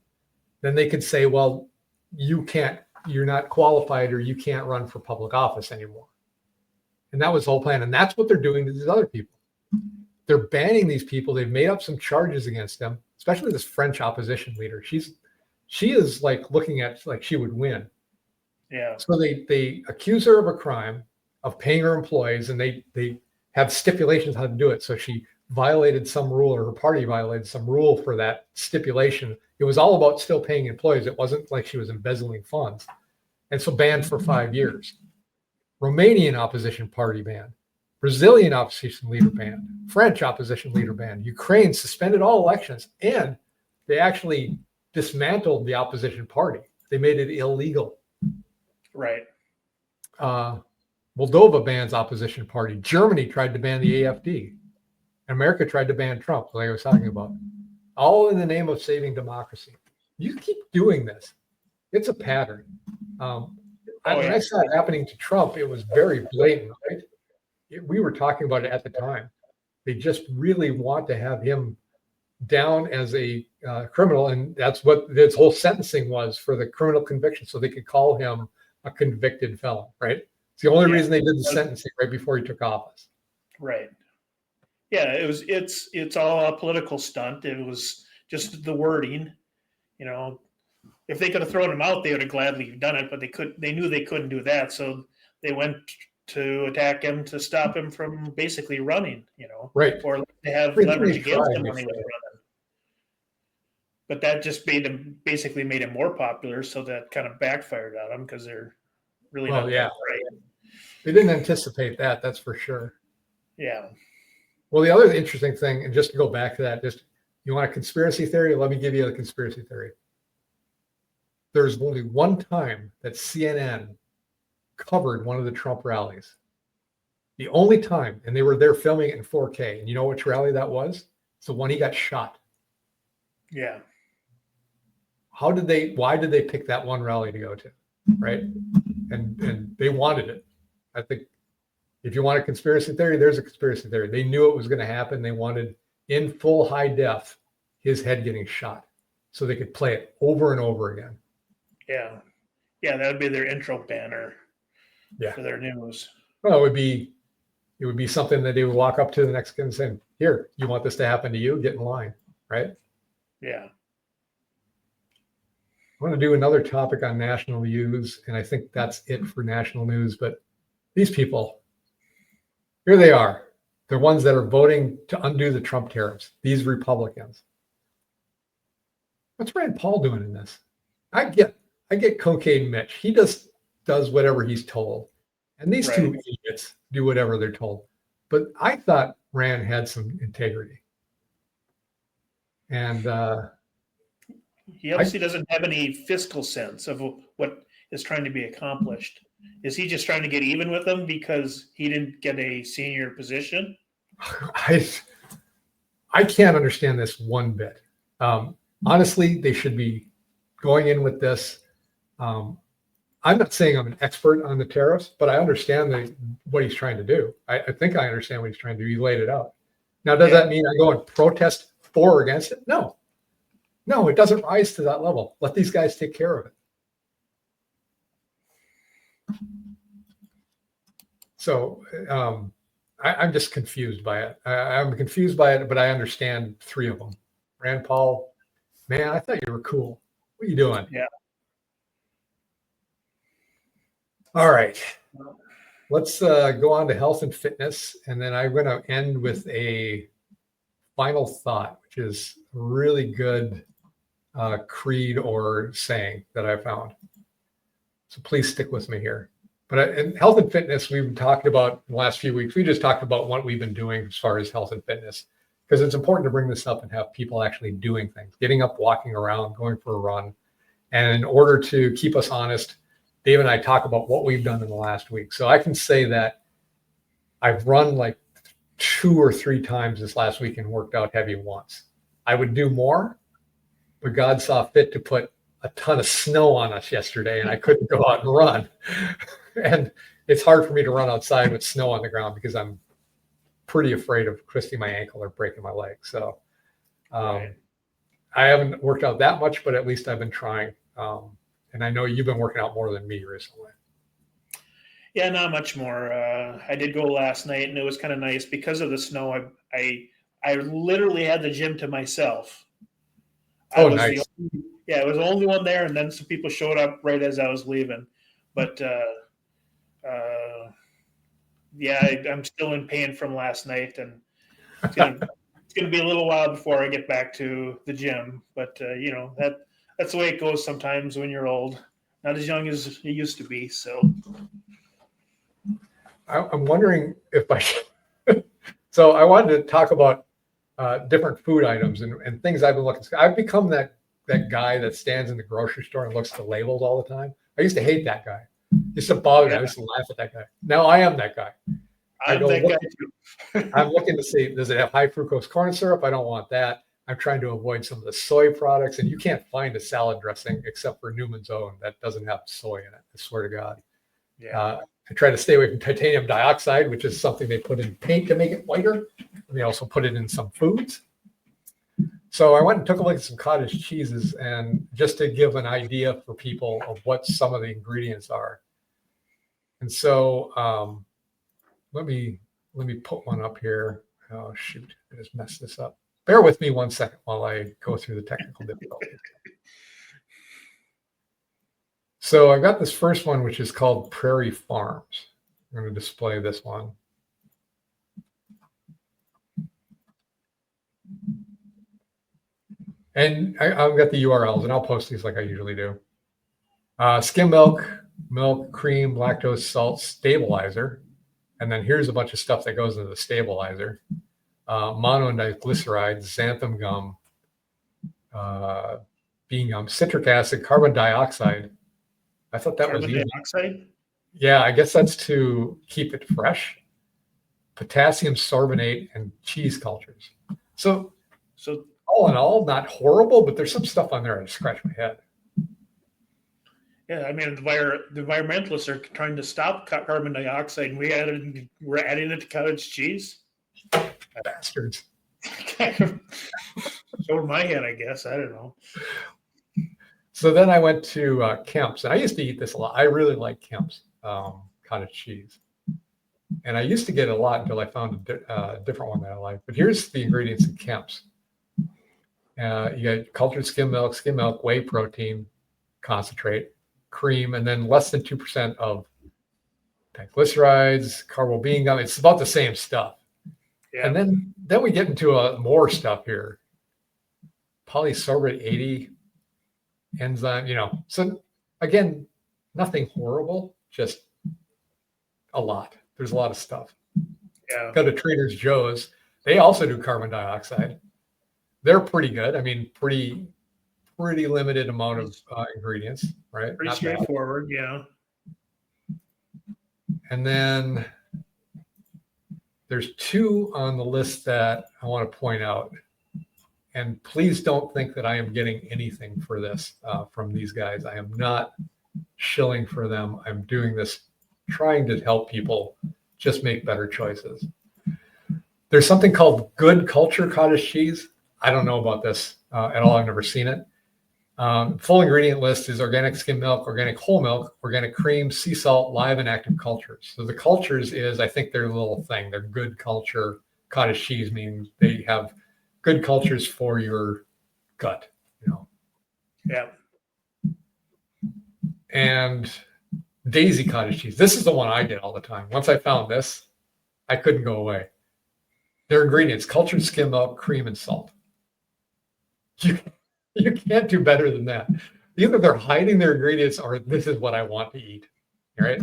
Speaker 1: then they could say, well, you're not qualified, or you can't run for public office anymore. And that was the whole plan. And that's what they're doing to these other people. They're banning these people. They've made up some charges against them, especially this French opposition leader. She is like looking at like she would win.
Speaker 2: Yeah.
Speaker 1: So they accuse her of a crime of paying her employees, and they have stipulations how to do it. So she violated some rule, or her party violated some rule for that stipulation. It was all about still paying employees. It wasn't like she was embezzling funds. And so banned for 5 years. Romanian opposition party banned. Brazilian opposition leader banned. French opposition leader banned. Ukraine suspended all elections, and they actually dismantled the opposition party. They made it illegal.
Speaker 2: Right.
Speaker 1: Moldova bans opposition party. Germany tried to ban the AfD. America tried to ban Trump, like I was talking about. All in the name of saving democracy. You keep doing this. It's a pattern. When I saw it happening to Trump, it was very blatant, right? We were talking about it at the time. They just really want to have him down as a criminal, and that's what this whole sentencing was, for the criminal conviction, so they could call him a convicted felon, right? It's the only reason they did the sentencing right before he took office.
Speaker 2: Right. Yeah, it's all a political stunt. It was just the wording. If they could have thrown him out, they would have gladly done it, but they knew they couldn't do that, so they went to attack him to stop him from basically running,
Speaker 1: Right.
Speaker 2: Or to have leverage against him when he was running. But that just made him more popular, so that kind of backfired on him, because they're really not that great.
Speaker 1: They didn't anticipate that, that's for sure.
Speaker 2: Yeah.
Speaker 1: Well, the other interesting thing, and just to go back to that, you want a conspiracy theory? Let me give you a conspiracy theory. There's only one time that CNN covered one of the Trump rallies. The only time, and they were there filming it in 4K. And you know which rally that was? It's the one he got shot.
Speaker 2: Yeah.
Speaker 1: Why did they pick that one rally to go to? Right? And they wanted it. I think if you want a conspiracy theory, there's a conspiracy theory. They knew it was going to happen. They wanted, in full high def, his head getting shot, so they could play it over and over again.
Speaker 2: Yeah. Yeah, that would be their intro banner for their news.
Speaker 1: Well, it would be something that they would walk up to the next guy and say, here, you want this to happen to you? Get in line, right?
Speaker 2: Yeah.
Speaker 1: I want to do another topic on national news, and I think that's it for national news. But these people, here they are. They're ones that are voting to undo the Trump tariffs, these Republicans. What's Rand Paul doing in this? I get Cocaine Mitch. He just does whatever he's told. And these two idiots do whatever they're told. But I thought Rand had some integrity. And
Speaker 2: he obviously doesn't have any fiscal sense of what is trying to be accomplished. Is he just trying to get even with them because he didn't get a senior position?
Speaker 1: I can't understand this one bit. Honestly, they should be going in with this. I'm not saying I'm an expert on the tariffs, but I understand what he's trying to do. I think I understand what he's trying to do. He laid it out. Now, does that mean I go and protest for or against it? No. No, it doesn't rise to that level. Let these guys take care of it. So I'm just confused by it. I'm confused by it, but I understand three of them. Rand Paul, man, I thought you were cool. What are you doing?
Speaker 2: Yeah.
Speaker 1: All right. Let's go on to health and fitness. And then I'm going to end with a final thought, which is a really good creed or saying that I found. So please stick with me here. But in health and fitness, we've talked about in the last few weeks, we just talked about what we've been doing as far as health and fitness, because it's important to bring this up and have people actually doing things, getting up, walking around, going for a run. And in order to keep us honest, Dave and I talk about what we've done in the last week. So I can say that I've run like 2 or 3 times this last week and worked out heavy once. I would do more, but God saw fit to put a ton of snow on us yesterday and I couldn't go out and run. And it's hard for me to run outside with snow on the ground because I'm pretty afraid of twisting my ankle or breaking my leg. So I haven't worked out that much, but at least I've been trying. And I know you've been working out more than me recently.
Speaker 2: Yeah, not much more. I did go last night, and it was kind of nice because of the snow. I literally had the gym to myself.
Speaker 1: Oh, nice.
Speaker 2: It was the only one there, and then some people showed up right as I was leaving. But I'm still in pain from last night, and it's gonna be a little while before I get back to the gym. But that's the way it goes sometimes when you're old. Not as young as you used to be. So
Speaker 1: I'm wondering if I should. So I wanted to talk about different food items and things I've been looking. I've become that guy that stands in the grocery store and looks at the labels all the time. I used to hate that guy. It used to bother me. I used to laugh at that guy. Now I am that guy.
Speaker 2: I'm that guy too.
Speaker 1: I'm looking to see, does it have high fructose corn syrup? I don't want that. I'm trying to avoid some of the soy products, and you can't find a salad dressing except for Newman's Own that doesn't have soy in it. I swear to God.
Speaker 2: Yeah.
Speaker 1: I try to stay away from titanium dioxide, which is something they put in paint to make it whiter. And they also put it in some foods. So I went and took a look at some cottage cheeses, and just to give an idea for people of what some of the ingredients are. And so let me put one up here. Oh shoot, I just messed this up. Bear with me 1 second while I go through the technical difficulties. So I've got this first one, which is called Prairie Farms. I'm going to display this one. And I've got the URLs, and I'll post these like I usually do. Skim milk, cream, lactose, salt, stabilizer. And then here's a bunch of stuff that goes into the stabilizer. Mono and diglycerides, xanthan gum, bean gum, citric acid, carbon dioxide. I thought that was easy.
Speaker 2: Dioxide?
Speaker 1: Yeah, I guess that's to keep it fresh. Potassium sorbonate and cheese cultures. So all in all, not horrible, but there's some stuff on there I scratch my head.
Speaker 2: Yeah, I mean, the environmentalists are trying to stop carbon dioxide, and we're adding it to cottage cheese.
Speaker 1: Bastards.
Speaker 2: Over my head, I guess. I don't know.
Speaker 1: So then I went to Kemp's, and I used to eat this a lot. I really like Kemp's cottage cheese. And I used to get it a lot until I found a different one that I like. But here's the ingredients in Kemp's. You got cultured skim milk, whey protein, concentrate, cream, and then less than 2% of triglycerides, carbo bean gum. It's about the same stuff. Yeah. And then we get into more stuff here. Polysorbate 80 enzyme, So again, nothing horrible, just a lot. There's a lot of stuff. Yeah. Go to Trader Joe's. They also do carbon dioxide. They're pretty good. I mean, pretty limited amount of ingredients, right?
Speaker 2: Pretty straightforward, yeah.
Speaker 1: And then there's 2 on the list that I want to point out. And please don't think that I am getting anything for this from these guys. I am not shilling for them. I'm doing this trying to help people just make better choices. There's something called Good Culture cottage cheese. I don't know about this. at all. I've never seen it. Full ingredient list is organic skim milk, organic whole milk, organic cream, sea salt, live and active cultures. So the cultures is, I think, their little thing. They're good culture. Cottage cheese means they have good cultures for your gut, you know.
Speaker 2: Yeah.
Speaker 1: And Daisy cottage cheese. This is the one I get all the time. Once I found this, I couldn't go away. Their ingredients: cultured skim milk, cream, and salt. You can't do better than that. Either they're hiding their ingredients or this is what I want to eat. Right?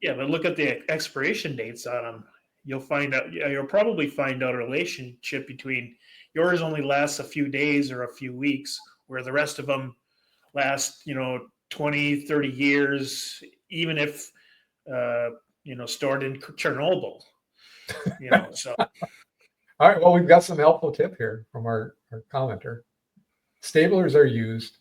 Speaker 2: Yeah, but look at the expiration dates on them. You'll find out. You'll probably find out a relationship between yours only lasts a few days or a few weeks, where the rest of them last, 20, 30 years, even if, stored in Chernobyl. So.
Speaker 1: All right. Well, we've got some helpful tip here from our commenter. Stablers are used.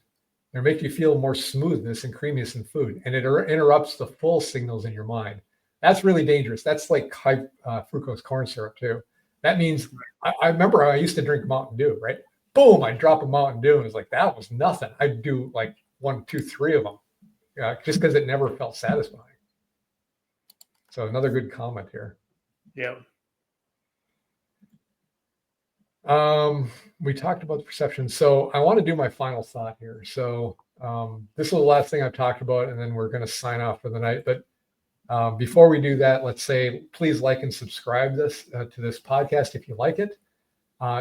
Speaker 1: They make you feel more smoothness and creaminess in food, and it interrupts the full signals in your mind. That's really dangerous. That's like high fructose corn syrup too. That means I remember I used to drink Mountain Dew, right? Boom, I'd drop a Mountain Dew and it's like, that was nothing. I'd do like 1, 2, 3 of them just because it never felt satisfying. So another good comment here.
Speaker 2: Yeah.
Speaker 1: We talked about the perception. So I want to do my final thought here. So this is the last thing I've talked about, and then we're going to sign off for the night. But before we do that, let's say, please like and subscribe to this podcast if you like it.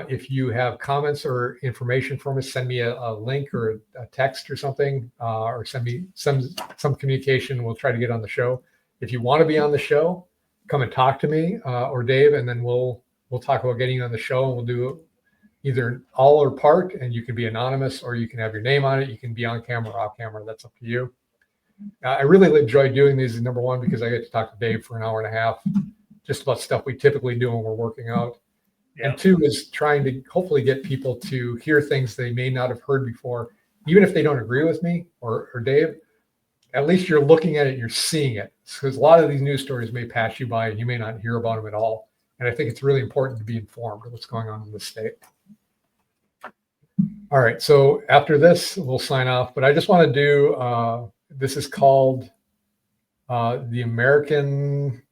Speaker 1: If you have comments or information from us, send me a link or a text or something, or send me some communication. We'll try to get on the show. If you want to be on the show, come and talk to me or Dave, and then we'll talk about getting you on the show, and we'll do either all or part, and you can be anonymous or you can have your name on it. You can be on camera or off camera. That's up to you. I really enjoy doing these, number one, because I get to talk to Dave for an hour and a half, just about stuff we typically do when we're working out. Yeah. And two is trying to hopefully get people to hear things they may not have heard before, even if they don't agree with me or Dave. At least you're looking at it, you're seeing it. Because a lot of these news stories may pass you by and you may not hear about them at all. And I think it's really important to be informed of what's going on in the state. All right, so after this, we'll sign off. But I just want to do, this is called the American,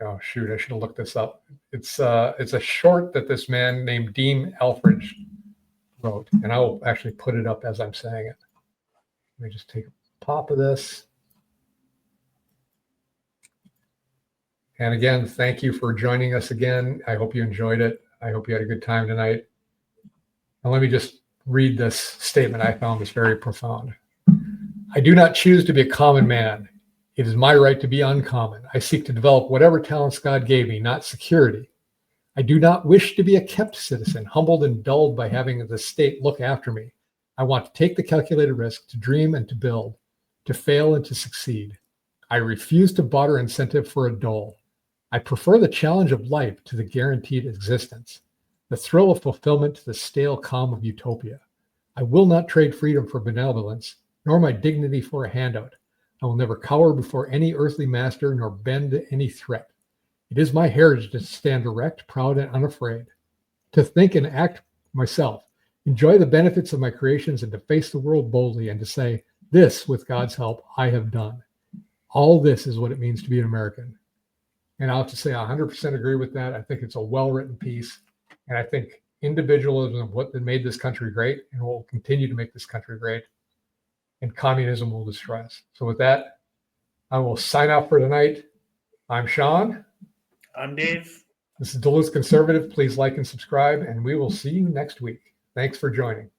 Speaker 1: oh shoot, I should have looked this up. It's a short that this man named Dean Elfridge wrote. And I will actually put it up as I'm saying it. Let me just take a pop of this. And again, thank you for joining us again. I hope you enjoyed it. I hope you had a good time tonight. And let me just read this statement I found was very profound. I do not choose to be a common man. It is my right to be uncommon. I seek to develop whatever talents God gave me, not security. I do not wish to be a kept citizen, humbled and dulled by having the state look after me. I want to take the calculated risk, to dream and to build, to fail and to succeed. I refuse to barter incentive for a dole. I prefer the challenge of life to the guaranteed existence, the thrill of fulfillment to the stale calm of utopia. I will not trade freedom for benevolence, nor my dignity for a handout. I will never cower before any earthly master, nor bend to any threat. It is my heritage to stand erect, proud, and unafraid, to think and act myself, enjoy the benefits of my creations, and to face the world boldly and to say, this, with God's help, I have done. All this is what it means to be an American. And I'll have to say I 100% agree with that. I think it's a well-written piece. And I think individualism is what made this country great and will continue to make this country great. And communism will destroy us. So with that, I will sign off for tonight. I'm Sean.
Speaker 2: I'm Dave.
Speaker 1: This is Duluth Conservative. Please like and subscribe, and we will see you next week. Thanks for joining.